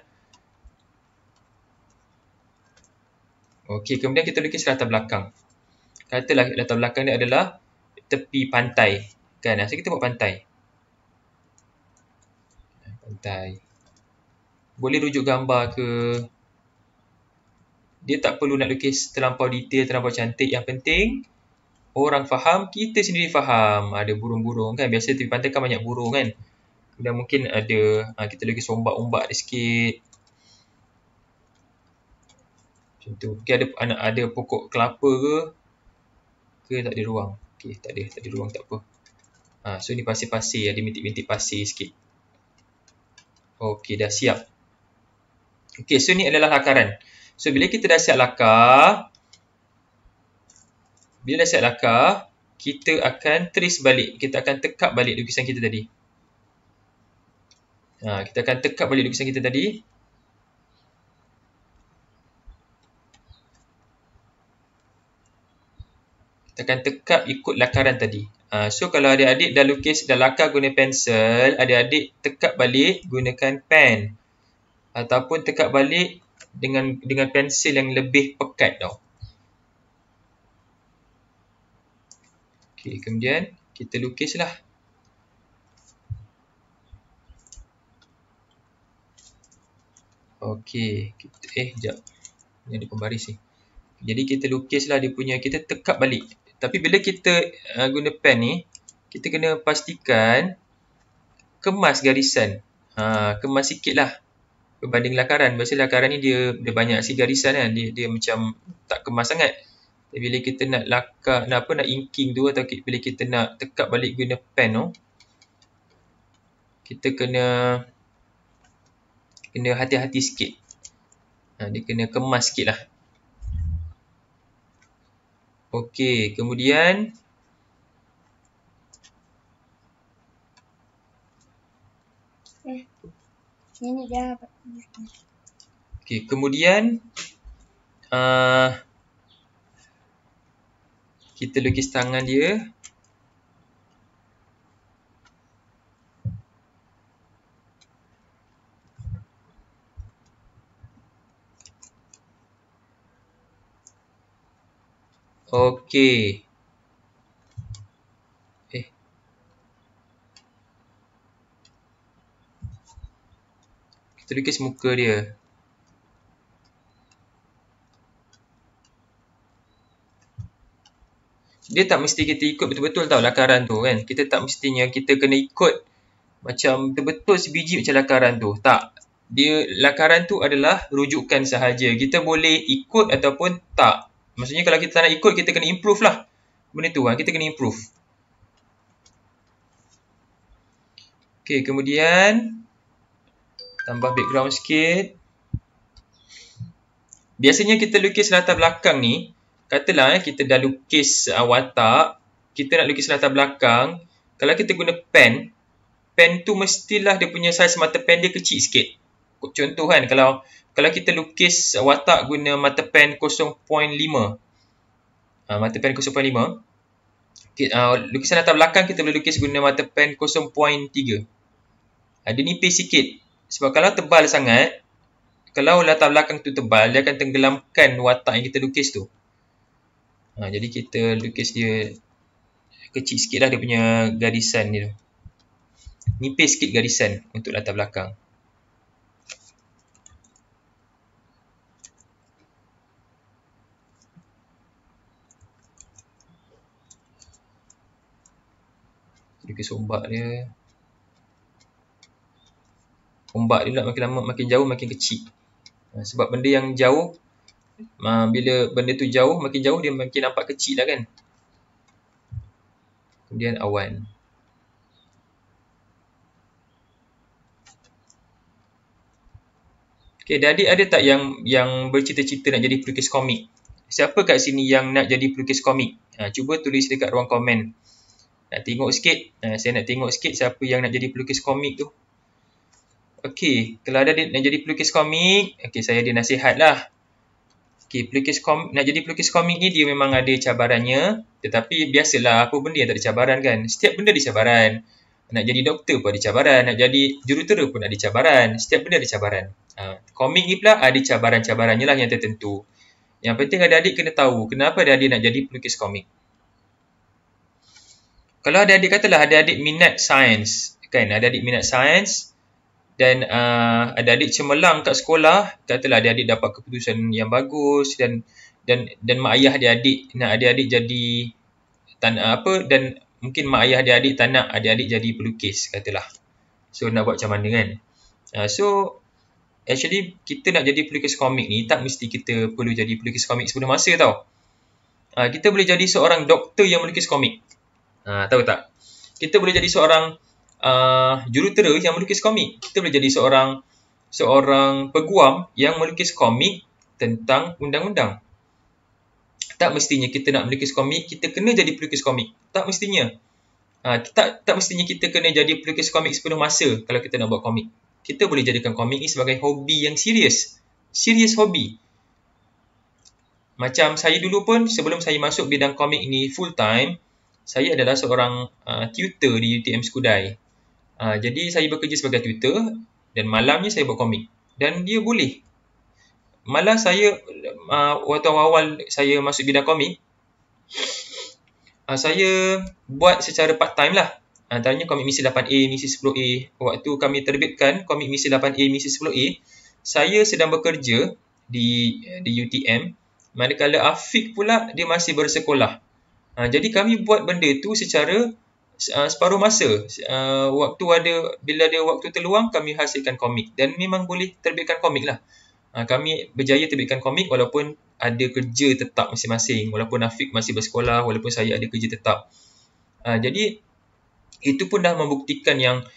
S3: Okey, kemudian kita lukis latar belakang. Katalah latar belakang ni adalah tepi pantai. Kan? So, kita buat pantai. Pantai. Boleh rujuk gambar ke. Dia tak perlu nak lukis terlampau detail, terlampau cantik. Yang penting, orang faham, kita sendiri faham. Ada burung-burung kan. Biasa tepi pantai kan banyak burung kan. Dan mungkin ada, kita lukis ombak-ombak sikit. Macam tu. Okay, ada pokok kelapa ke tak ada ruang. Okay, tak ada ruang, tak apa. So ni pasir-pasir, ada bintik-bintik pasir sikit. Okay, dah siap. Okay, so ni adalah lakaran. So bila kita dah siap lakar, kita akan trace balik. Kita akan tekap balik lukisan kita tadi. Kita akan tekap balik lukisan kita tadi. Kita akan tekap ikut lakaran tadi. So kalau adik-adik dah lakar guna pensel, adik-adik tekap balik gunakan pen. Ataupun tekap balik dengan pensil yang lebih pekat tau. Okey, kemudian kita lukislah. Okey, sekejap. Ni ada pembaris ni. Jadi kita lukislah dia punya, kita tekap balik. Tapi bila kita guna pen ni, kita kena pastikan kemas garisan. Kemas sikit lah berbanding lakaran. Biasanya lakaran ni dia banyak si garisan kan. Dia macam tak kemas sangat. Tapi bila kita nak lakar, nak inking tu, atau bila kita nak tekap balik guna pen tu, kita kena hati-hati sikit. Dia kena kemas sikit lah. Okey, kemudian
S1: Ini dah.
S3: okey, kemudian kita lukis tangan dia. Okey. Kita lukis muka dia. Dia tak mesti kita ikut betul-betul tau lakaran tu kan. Kita tak mestinya kita kena ikut macam betul-betul sebiji macam lakaran tu. Tak. Lakaran tu adalah rujukan sahaja. Kita boleh ikut ataupun tak. Maksudnya kalau kita tak nak ikut, kita kena improve lah. Benda tu kita kena improve. Okey, kemudian tambah background sikit. Biasanya kita lukis latar belakang ni, katalah kita dah lukis watak, kita nak lukis latar belakang, kalau kita guna pen tu mestilah dia punya saiz mata pen dia kecil sikit. Contoh kan, kalau kita lukis watak guna mata pen 0.5, mata pen 0.5, lukisan latar belakang kita boleh lukis guna mata pen 0.3. Dia nipis sikit. Sebab kalau tebal sangat, kalau latar belakang tu tebal, dia akan tenggelamkan watak yang kita lukis tu. Jadi kita lukis dia kecil sikit lah dia punya garisan dia tu. Nipis sikit garisan untuk latar belakang. Lukis ombak dia. Ombak dia pula makin lama makin jauh makin kecil. Sebab benda yang jauh, bila benda tu jauh, makin jauh dia makin nampak kecil lah kan. Kemudian awan. Okay, adik ada tak yang bercita-cita nak jadi pelukis komik? Siapa kat sini yang nak jadi pelukis komik? Cuba tulis dekat ruang komen. Nak tengok sikit. Saya nak tengok sikit siapa yang nak jadi pelukis komik tu. Okey, kalau ada nak jadi pelukis komik, okey, saya ada nasihat lah. Okey, nak jadi pelukis komik ni dia memang ada cabarannya. Tetapi biasalah, apa benda yang tak ada cabaran kan? Setiap benda ada cabaran. Nak jadi doktor pun ada cabaran. Nak jadi jurutera pun ada cabaran. Setiap benda ada cabaran. Komik ni pula ada cabaran-cabarannya lah yang tertentu. Yang penting adik-adik kena tahu kenapa adik-adik nak jadi pelukis komik. Kalau adik-adik katalah adik-adik minat sains, kan? Adik-adik minat sains dan adik-adik cemerlang kat sekolah, katalah adik-adik dapat keputusan yang bagus dan mak ayah adik-adik nak adik-adik jadi dan mungkin mak ayah adik-adik tak nak adik-adik jadi pelukis, katalah. So nak buat macam mana kan? So actually kita nak jadi pelukis komik ni tak mesti kita perlu jadi pelukis komik sepenuh masa tau. Kita boleh jadi seorang doktor yang melukis komik. Tahu tak? Kita boleh jadi seorang jurutera yang melukis komik. Kita boleh jadi seorang peguam yang melukis komik tentang undang-undang. Tak mestinya kita nak melukis komik, kita kena jadi pelukis komik. Tak mestinya. Tak mestinya kita kena jadi pelukis komik sepenuh masa kalau kita nak buat komik. Kita boleh jadikan komik ni sebagai hobi yang serius. Serius hobi. Macam saya dulu pun sebelum saya masuk bidang komik ni full time, saya adalah seorang tutor di UTM Skudai. Jadi saya bekerja sebagai tutor dan malamnya saya buat komik. Dan dia boleh. Malah saya, waktu awal saya masuk bidang komik, saya buat secara part time lah. Antaranya komik misi 8A, misi 10A. Waktu kami terbitkan komik misi 8A, misi 10A, saya sedang bekerja di UTM. Manakala Afiq pula dia masih bersekolah. Jadi kami buat benda tu secara separuh masa. Bila ada waktu terluang, kami hasilkan komik. Dan memang boleh terbitkan komik lah. Kami berjaya terbitkan komik walaupun ada kerja tetap masing-masing. Walaupun Afiq masih bersekolah, walaupun saya ada kerja tetap. Jadi itu pun dah membuktikan yang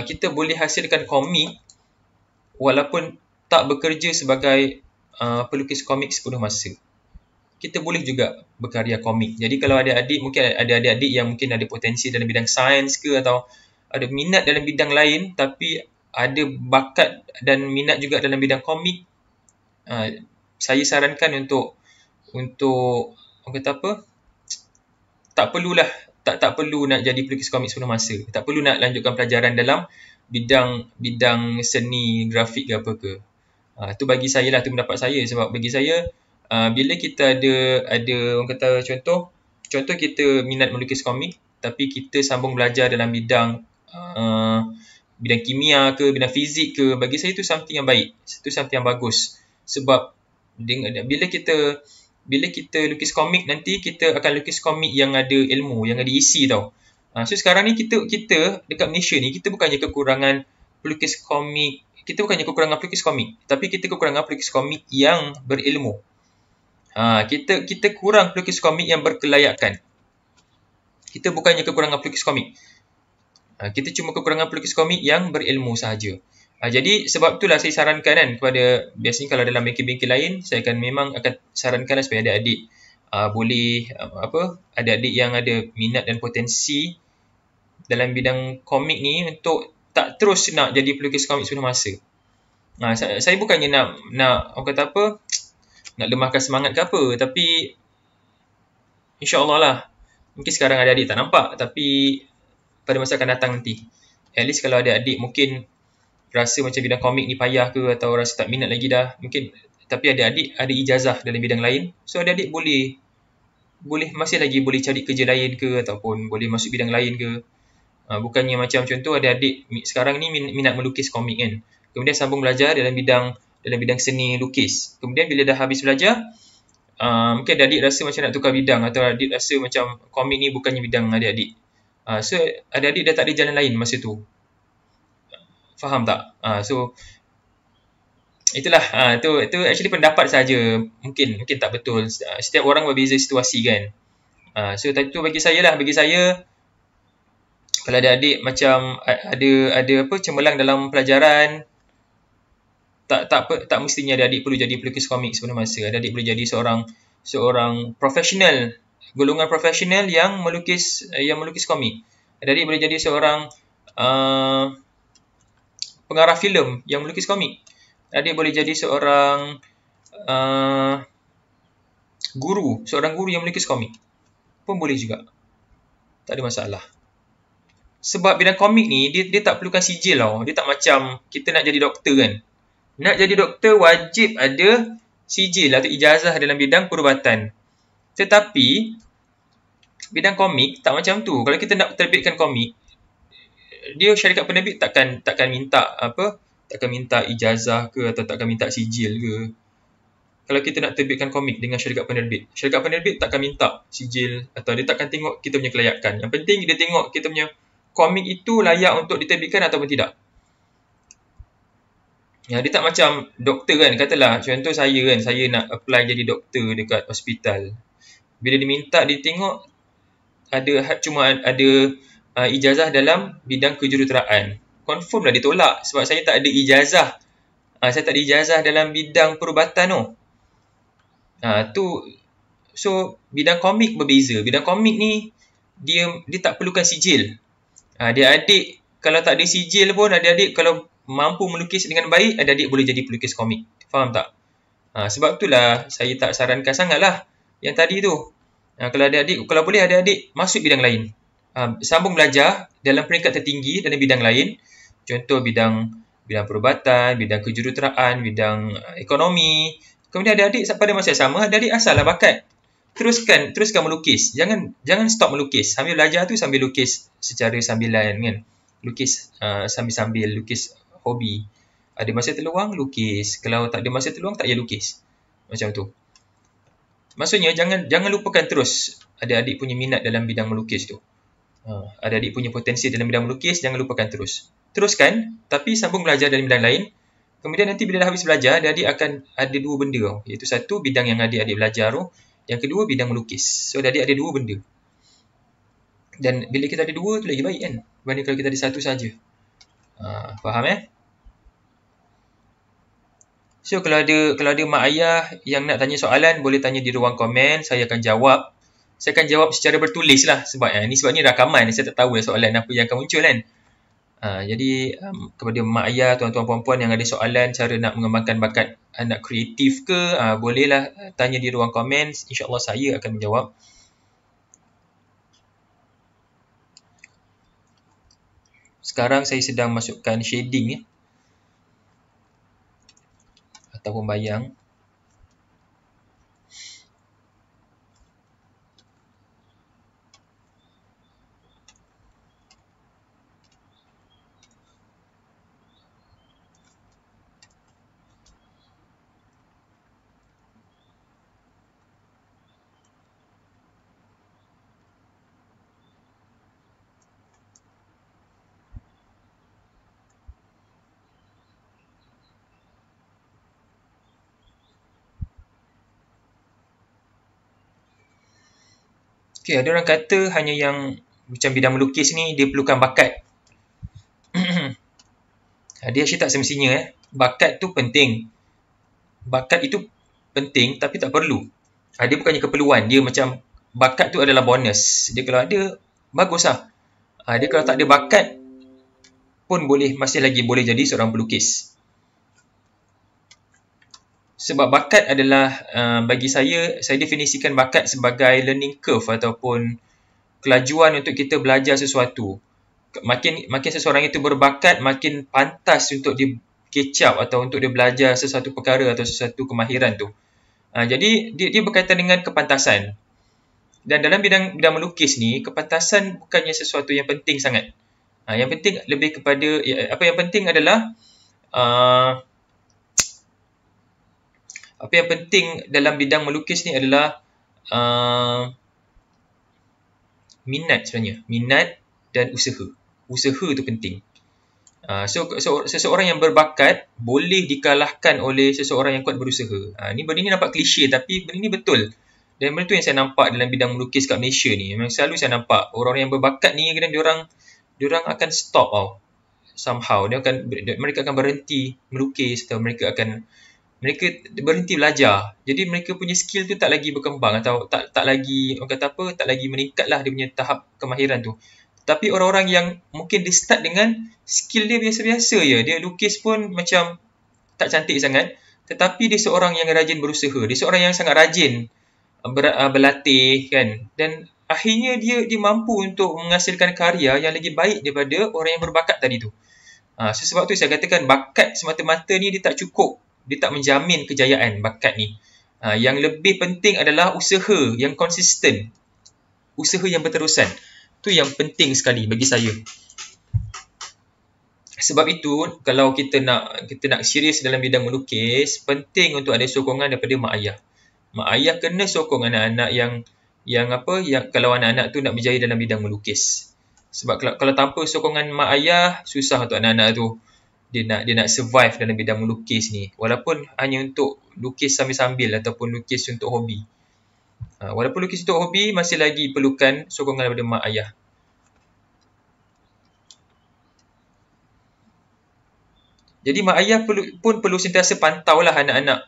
S3: kita boleh hasilkan komik walaupun tak bekerja sebagai pelukis komik sepenuh masa. Kita boleh juga berkarya komik. Jadi kalau adik-adik, mungkin ada adik-adik yang mungkin ada potensi dalam bidang sains ke atau ada minat dalam bidang lain tapi ada bakat dan minat juga dalam bidang komik, saya sarankan untuk orang kata apa? Tak perlu nak jadi pelukis komik sepenuh masa. Tak perlu nak lanjutkan pelajaran dalam bidang seni grafik ke apa ke. Tu bagi saya lah, tu pendapat saya. Sebab bagi saya, bila kita ada orang kata contoh kita minat melukis komik tapi kita sambung belajar dalam bidang kimia ke, bidang fizik ke, bagi saya itu something yang baik. Itu something yang bagus. Sebab bila kita lukis komik, nanti kita akan lukis komik yang ada ilmu, yang ada isi tau. So sekarang ni kita dekat Malaysia ni, kita bukannya kekurangan pelukis komik, tapi kita kekurangan pelukis komik yang berilmu. Kita kurang pelukis komik yang berkelayakan. Kita bukannya kekurangan pelukis komik. Kita cuma kekurangan pelukis komik yang berilmu sahaja. Jadi sebab itulah saya sarankan kan kepada, biasanya kalau dalam bengkel-bengkel lain, saya memang akan sarankan supaya adik-adik boleh adik-adik yang ada minat dan potensi dalam bidang komik ni untuk tak terus nak jadi pelukis komik sebelum masa. Saya bukannya nak orang kata apa, nak lemahkan semangat ke apa, tapi insya-Allah lah. Mungkin sekarang adik-adik tak nampak, tapi pada masa akan datang nanti, at least kalau adik-adik mungkin rasa macam bidang komik ni payah ke, atau rasa tak minat lagi dah, mungkin, tapi adik-adik ada ijazah dalam bidang lain, so adik-adik boleh masih lagi boleh cari kerja lain ke, ataupun boleh masuk bidang lain ke. Bukannya macam contoh adik-adik sekarang ni minat melukis komik kan, kemudian sambung belajar dalam bidang seni lukis, kemudian bila dah habis belajar, mungkin adik-adik rasa macam nak tukar bidang, atau adik rasa macam komik ni bukannya bidang adik-adik. So adik-adik dah tak ada jalan lain masa tu. Faham tak? So itulah, itu actually pendapat saja. Mungkin tak betul. Setiap orang berbeza situasi kan. So itu bagi saya lah, kalau adik-adik macam ada cemerlang dalam pelajaran, tak mestinya adik-adik perlu jadi pelukis komik sebelum masa. Adik-adik boleh jadi seorang profesional, golongan profesional yang melukis komik. Adik-adik boleh jadi seorang pengarah filem yang melukis komik. Adik boleh jadi seorang guru yang melukis komik. Pun boleh juga. Tak ada masalah. Sebab bidang komik ni dia tak perlukan sijil tau. Dia tak macam kita nak jadi doktor kan. Nak jadi doktor wajib ada sijil atau ijazah dalam bidang perubatan. Tetapi bidang komik tak macam tu. Kalau kita nak terbitkan komik, dia syarikat penerbit takkan minta ijazah ke, atau takkan minta sijil ke. Kalau kita nak terbitkan komik dengan syarikat penerbit takkan minta sijil, atau dia takkan tengok kita punya kelayakan. Yang penting dia tengok kita punya komik itu layak untuk diterbitkan ataupun tidak. Dia tak macam doktor kan. Katalah contoh saya nak apply jadi doktor dekat hospital. Bila diminta, dia tengok cuma ada ijazah dalam bidang kejuruteraan. Confirm lah ditolak sebab saya tak ada ijazah. Saya tak ada ijazah dalam bidang perubatan So bidang komik berbeza. Bidang komik ni dia tak perlukan sijil. Adik-adik kalau tak ada sijil pun, adik-adik kalau mampu melukis dengan baik, adik-adik boleh jadi pelukis komik. Faham tak? Sebab itulah saya tak sarankan sangatlah yang tadi tu. Kalau boleh adik-adik masuk bidang lain. Sambung belajar dalam peringkat tertinggi dalam bidang lain. Contoh bidang perubatan, bidang kejuruteraan, bidang ekonomi. Kemudian adik-adik pada masa yang sama, adik-adik asallah bakat. Teruskan melukis. Jangan stop melukis. Sambil belajar tu sambil lukis secara sambilan kan. Lukis sambil lukis hobi. Ada masa terluang lukis. Kalau tak ada masa terluang tak payah lukis. Macam tu. Maksudnya jangan lupakan terus adik-adik punya minat dalam bidang melukis tu. Adik-adik punya potensi dalam bidang melukis, jangan lupakan terus. Teruskan, tapi sambung belajar dalam bidang lain. Kemudian nanti bila dah habis belajar, adik-adik akan ada dua benda. Iaitu satu, bidang yang adik-adik belajar tu. Yang kedua, bidang melukis. So, adik-adik ada dua benda. Dan bila kita ada dua, tu lagi baik kan? Berbanding kalau kita ada satu saja. Faham So, kalau ada mak ayah yang nak tanya soalan, boleh tanya di ruang komen. Saya akan jawab. Saya akan jawab secara bertulis lah. Sebab ni rakaman. Saya tak tahu soalan apa yang akan muncul kan. Jadi kepada mak ayah, tuan-tuan puan-puan yang ada soalan cara nak mengembangkan bakat anak kreatif ke, bolehlah tanya di ruang komen. InsyaAllah saya akan menjawab. Sekarang saya sedang masukkan shading ataupun bayang. Okay, ada orang kata hanya yang macam bidang melukis ni dia perlukan bakat. Dia actually tak semestinya bakat tu penting. Bakat itu penting tapi tak perlu. Dia bukannya keperluan, dia macam bakat tu adalah bonus. Dia kalau ada, bagus lah. Dia kalau tak ada bakat pun masih lagi boleh jadi seorang pelukis. Sebab bakat adalah, bagi saya definisikan bakat sebagai learning curve ataupun kelajuan untuk kita belajar sesuatu. Makin seseorang itu berbakat, makin pantas untuk dia catch up atau untuk dia belajar sesuatu perkara atau sesuatu kemahiran tu. Jadi dia berkaitan dengan kepantasan. Dan dalam bidang melukis ni, kepantasan bukannya sesuatu yang penting sangat. Yang penting lebih kepada, apa yang penting adalah apa yang penting dalam bidang melukis ni adalah minat sebenarnya. Minat dan usaha. Usaha tu penting. So seseorang yang berbakat boleh dikalahkan oleh seseorang yang kuat berusaha. Benda ni nampak klise tapi benda ni betul. Dan benda tu yang saya nampak dalam bidang melukis kat Malaysia ni. Memang selalu saya nampak orang yang berbakat ni kadang diorang akan stop tau. Somehow mereka akan berhenti melukis atau mereka berhenti belajar. Jadi mereka punya skill tu tak lagi berkembang atau tak lagi, orang kata apa, tak lagi meningkat lah dia punya tahap kemahiran tu. Tapi orang-orang yang mungkin dia start dengan skill dia biasa-biasa je. Dia lukis pun macam tak cantik sangat. Tetapi dia seorang yang rajin berusaha. Dia seorang yang sangat rajin berlatih kan. Dan akhirnya dia mampu untuk menghasilkan karya yang lagi baik daripada orang yang berbakat tadi tu. Sebab tu saya katakan bakat semata-mata ni dia tak cukup. Dia tak menjamin kejayaan bakat ni. Yang lebih penting adalah usaha yang konsisten. Usaha yang berterusan. Itu yang penting sekali bagi saya. Sebab itu, kalau kita nak serius dalam bidang melukis, penting untuk ada sokongan daripada mak ayah. Mak ayah kena sokong anak-anak yang kalau anak-anak tu nak berjaya dalam bidang melukis. Sebab kalau tanpa sokongan mak ayah, susah untuk anak-anak tu dia nak survive dalam bidang melukis ni. Walaupun hanya untuk lukis sambil-sambil ataupun lukis untuk hobi. Walaupun lukis untuk hobi masih lagi perlukan sokongan daripada mak ayah. Jadi mak ayah perlu sentiasa pantau lah anak-anak.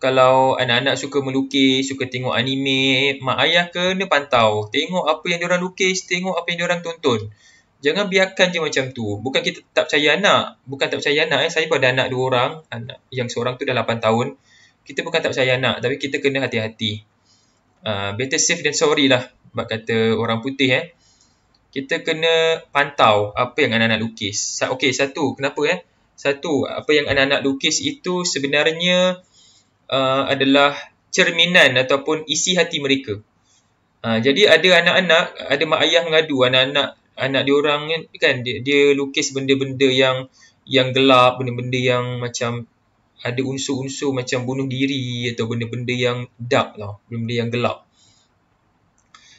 S3: Kalau anak-anak suka melukis, suka tengok anime, mak ayah kena pantau. Tengok apa yang diorang lukis, tengok apa yang diorang tonton. Jangan biarkan je macam tu. Bukan kita tak percaya anak. Saya pun ada anak 2 orang. Anak yang seorang tu dah 8 tahun. Kita bukan tak percaya anak. Tapi kita kena hati-hati. Better safe than sorry lah. Sebab kata orang putih. Kita kena pantau apa yang anak-anak lukis. Okey, satu. Kenapa? Satu, apa yang anak-anak lukis itu sebenarnya adalah cerminan ataupun isi hati mereka. Jadi ada anak-anak, ada mak ayah mengadu anak diorang kan dia lukis benda-benda yang gelap, benda-benda yang macam ada unsur-unsur macam bunuh diri atau benda-benda yang dark tau, benda-benda yang gelap.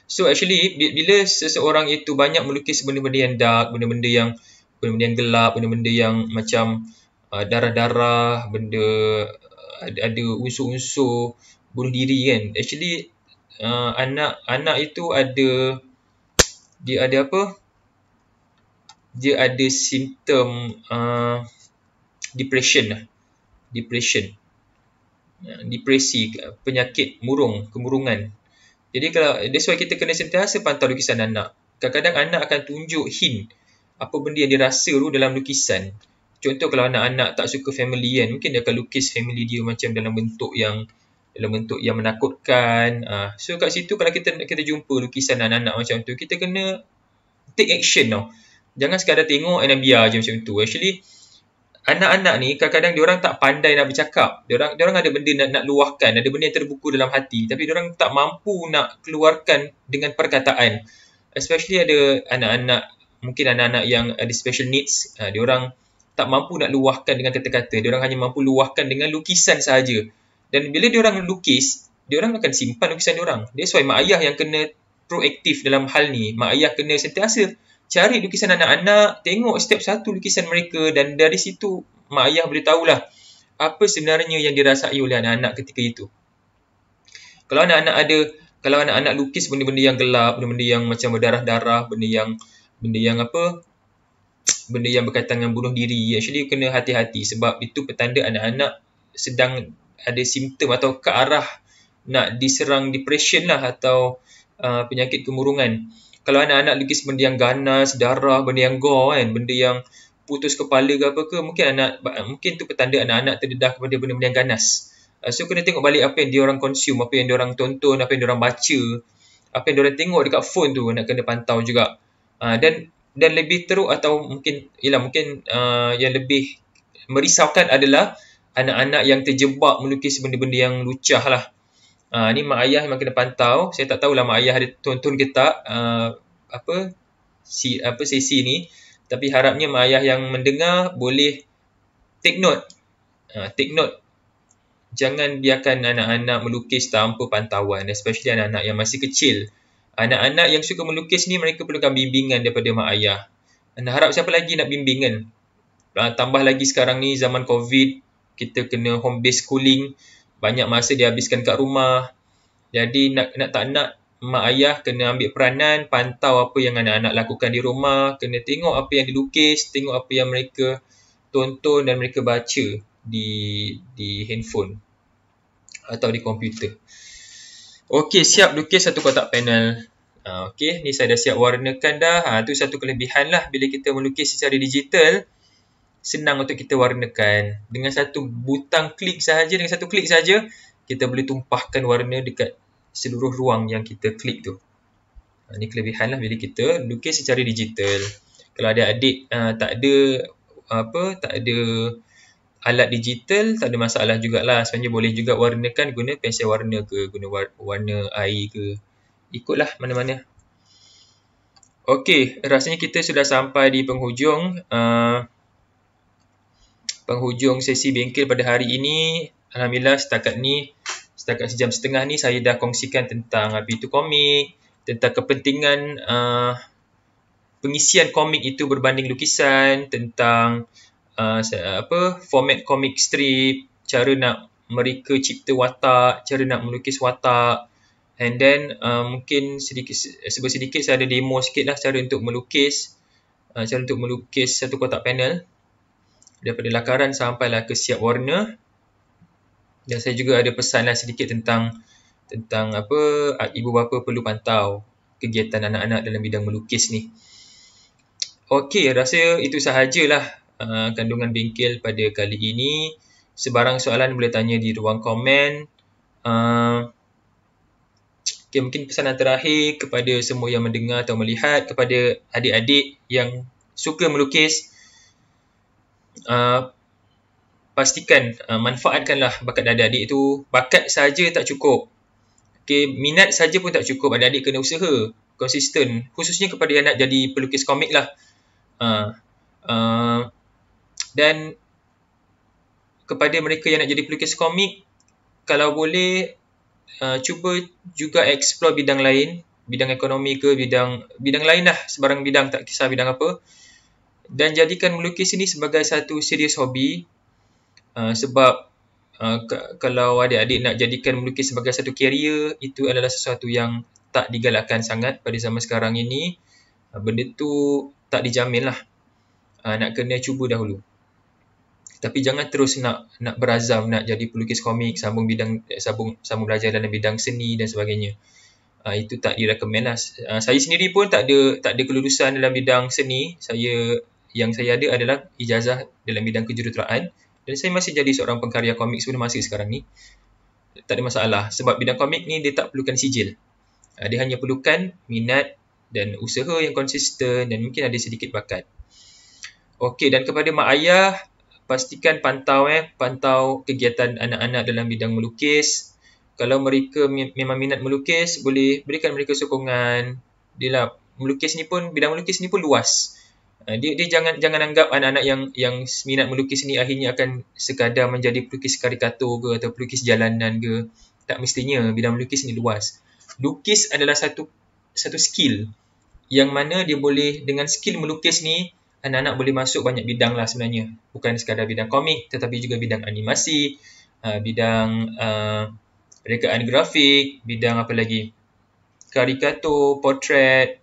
S3: So actually bila seseorang itu banyak melukis benda-benda yang dark, benda-benda yang gelap, benda-benda yang macam darah-darah, benda ada unsur-unsur bunuh diri kan. Actually anak itu dia ada simptom depresi, penyakit kemurungan. Jadi that's why kita kena sentiasa pantau lukisan anak. Kadang-kadang anak akan tunjuk hint apa benda yang dia rasa tu dalam lukisan. Contoh kalau anak-anak tak suka family kan, mungkin dia akan lukis family dia macam dalam bentuk yang menakutkan. So kat situ kalau kita jumpa lukisan anak-anak macam tu, kita kena take action tau. Jangan sekadar tengok dan biar je macam tu. Actually anak-anak ni kadang-kadang diorang tak pandai nak bercakap. Diorang ada benda nak luahkan, ada benda yang terbuku dalam hati, tapi diorang tak mampu nak keluarkan dengan perkataan. Especially ada anak-anak, mungkin anak-anak yang ada special needs, diorang tak mampu nak luahkan dengan kata-kata. Diorang hanya mampu luahkan dengan lukisan sahaja. Dan bila diorang lukis, diorang akan simpan lukisan diorang. That's why mak ayah yang kena proaktif dalam hal ni. Mak ayah kena sentiasa cari lukisan anak-anak, tengok setiap satu lukisan mereka, dan dari situ mak ayah boleh tahulah apa sebenarnya yang dirasai oleh anak-anak ketika itu. Kalau anak-anak lukis benda-benda yang gelap, benda-benda yang macam berdarah-darah, benda yang benda yang berkaitan dengan bunuh diri, actually kena hati-hati sebab itu petanda anak-anak sedang ada simptom atau ke arah nak diserang depression lah atau penyakit kemurungan. Kalau anak-anak lukis benda yang ganas, darah, benda yang gore kan, benda yang putus kepala ke apa ke, mungkin tu petanda anak-anak terdedah kepada benda-benda yang ganas. So kena tengok balik apa yang diorang consume, apa yang diorang tonton, apa yang diorang baca, apa yang diorang tengok dekat phone tu nak kena pantau juga. Dan lebih teruk atau mungkin yang lebih merisaukan adalah anak-anak yang terjebak melukis benda-benda yang lucah lah. Ni mak ayah memang kena pantau. Saya tak tahulah mak ayah ada tonton ke tak sesi ni. Tapi harapnya mak ayah yang mendengar boleh take note. Take note. Jangan biarkan anak-anak melukis tanpa pantauan, especially anak-anak yang masih kecil. Anak-anak yang suka melukis ni mereka perlukan bimbingan daripada mak ayah. Anda harap siapa lagi nak bimbingan? Tambah lagi sekarang ni zaman COVID, kita kena home based schooling, banyak masa dihabiskan kat rumah. Jadi nak tak nak, mak ayah kena ambil peranan, pantau apa yang anak-anak lakukan di rumah, kena tengok apa yang dilukis, tengok apa yang mereka tonton dan mereka baca di handphone atau di komputer. Okey, siap lukis satu kotak panel. Okey, ni saya dah siap warnakan dah. Tu satu kelebihan lah bila kita melukis secara digital. Senang untuk kita warnakan. Dengan satu klik sahaja, kita boleh tumpahkan warna dekat seluruh ruang yang kita klik tu. Ni kelebihan lah bila kita lukis secara digital. Kalau ada adik tak ada alat digital, tak ada masalah jugalah. Sebenarnya boleh juga warnakan guna pensel warna ke, guna warna air ke. Ikutlah mana-mana. Okey, rasanya kita sudah sampai di penghujung sesi bengkel pada hari ini. Alhamdulillah setakat sejam setengah ni saya dah kongsikan tentang apa itu komik, tentang kepentingan pengisian komik itu berbanding lukisan, tentang format komik strip, cara nak mereka cipta watak, cara nak melukis watak, and then mungkin sedikit saya ada demo sikit lah cara untuk melukis satu kotak panel daripada lakaran sampailah ke siap warna. Dan saya juga ada pesan lah sedikit tentang ibu bapa perlu pantau kegiatan anak-anak dalam bidang melukis ni. Okey, rasa itu sahajalah kandungan bengkel pada kali ini. Sebarang soalan boleh tanya di ruang komen. Okay, mungkin pesanan terakhir kepada semua yang mendengar atau melihat, kepada adik-adik yang suka melukis, pastikan manfaatkanlah bakat adik-adik itu. Bakat saja tak cukup. Okay, minat saja pun tak cukup. Adik-adik kena usaha konsisten, khususnya kepada yang nak jadi pelukis komik lah. Dan kepada mereka yang nak jadi pelukis komik, kalau boleh cuba juga explore bidang lain, bidang ekonomi ke, bidang lain lah, sebarang bidang, tak kisah bidang apa, dan jadikan melukis ini sebagai satu serius hobi. Sebab kalau adik-adik nak jadikan melukis sebagai satu career, itu adalah sesuatu yang tak digalakkan sangat pada zaman sekarang ini. Benda tu tak dijamin lah. Nak kena cuba dahulu. Tapi jangan terus nak berazam nak jadi pelukis komik, sambung belajar dalam bidang seni dan sebagainya. Itu tak direkomend lah. Saya sendiri pun tak ada kelulusan dalam bidang seni. Yang saya ada adalah ijazah dalam bidang kejuruteraan. Dan saya masih jadi seorang pengkarya komik sebelum masa sekarang ni. Tak ada masalah. Sebab bidang komik ni dia tak perlukan sijil. Dia hanya perlukan minat dan usaha yang konsisten dan mungkin ada sedikit bakat. Okey, dan kepada mak ayah, pastikan pantau kegiatan anak-anak dalam bidang melukis. Kalau mereka memang minat melukis, boleh berikan mereka sokongan. Bidang melukis ni pun luas. Dia jangan anggap anak-anak yang minat melukis ni akhirnya akan sekadar menjadi pelukis karikatur ke atau pelukis jalanan ke. Tak mestinya. Bidang melukis ni luas. Lukis adalah satu skill yang mana dia boleh, dengan skill melukis ni, anak-anak boleh masuk banyak bidang lah sebenarnya. Bukan sekadar bidang komik, tetapi juga bidang animasi, bidang rekaan grafik, bidang apa lagi, karikatur, potret,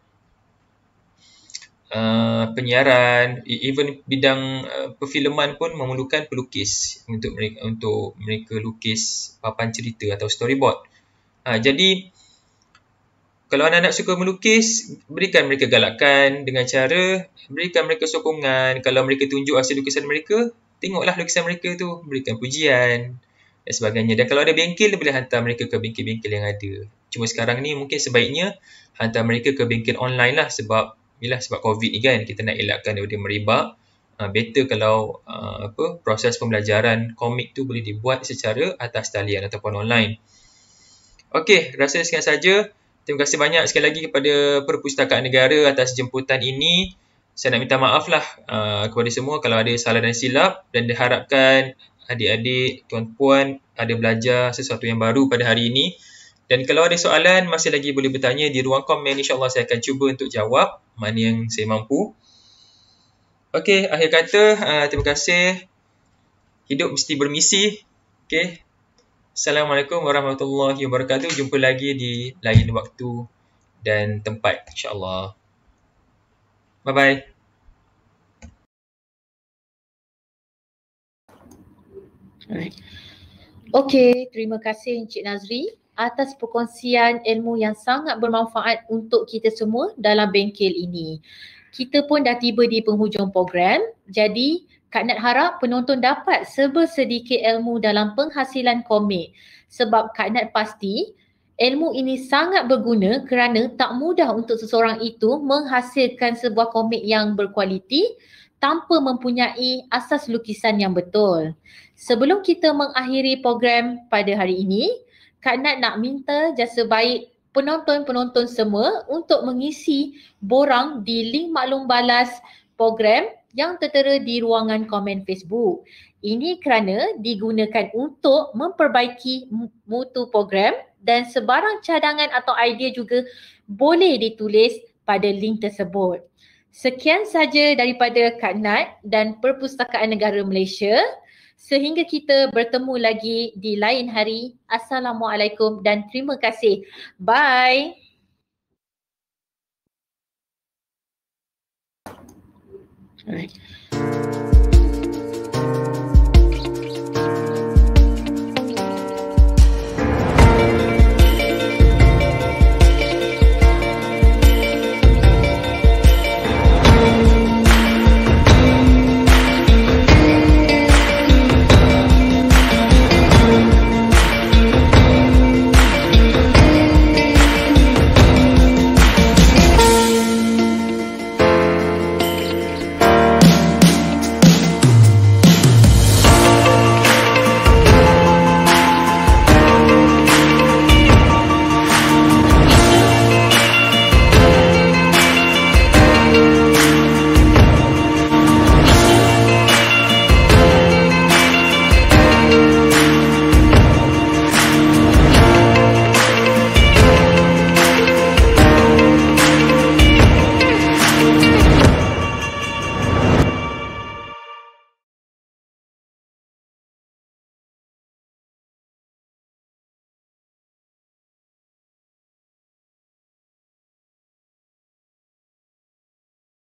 S3: penyiaran, even bidang perfilman pun memerlukan pelukis untuk mereka lukis papan cerita atau storyboard. Jadi kalau anak-anak suka melukis, berikan mereka galakan dengan cara berikan mereka sokongan. Kalau mereka tunjuk hasil lukisan mereka, tengoklah lukisan mereka tu, berikan pujian dan sebagainya. Dan kalau ada bengkel, boleh hantar mereka ke bengkel-bengkel yang ada. Cuma sekarang ni mungkin sebaiknya hantar mereka ke bengkel online lah, sebab COVID ni kan, kita nak elakkan daripada merebak. Better kalau proses pembelajaran komik tu boleh dibuat secara atas talian ataupun online. Okey, rasa sekian saja. Terima kasih banyak sekali lagi kepada Perpustakaan Negara atas jemputan ini. Saya nak minta maaf lah kepada semua kalau ada salah dan silap, dan diharapkan adik-adik, tuan-puan ada belajar sesuatu yang baru pada hari ini. Dan kalau ada soalan, masih lagi boleh bertanya di ruang komen. InsyaAllah saya akan cuba untuk jawab mana yang saya mampu. Okey, akhir kata, terima kasih. Hidup mesti bermisi. Okey. Assalamualaikum warahmatullahi wabarakatuh. Jumpa lagi di lain waktu dan tempat, insyaAllah. Bye-bye.
S2: Okey, terima kasih Encik Nazri atas perkongsian ilmu yang sangat bermanfaat untuk kita semua dalam bengkel ini. Kita pun dah tiba di penghujung program, jadi Kak Nat harap penonton dapat sedikit ilmu dalam penghasilan komik, sebab Kak Nat pasti ilmu ini sangat berguna kerana tak mudah untuk seseorang itu menghasilkan sebuah komik yang berkualiti tanpa mempunyai asas lukisan yang betul. Sebelum kita mengakhiri program pada hari ini, Kak Nat nak minta jasa baik penonton-penonton semua untuk mengisi borang di link maklum balas program yang tertera di ruangan komen Facebook. Ini kerana digunakan untuk memperbaiki mutu program, dan sebarang cadangan atau idea juga boleh ditulis pada link tersebut. Sekian saja daripada Kak Nat dan Perpustakaan Negara Malaysia. Sehingga kita bertemu lagi di lain hari. Assalamualaikum dan terima kasih. Bye. Alright.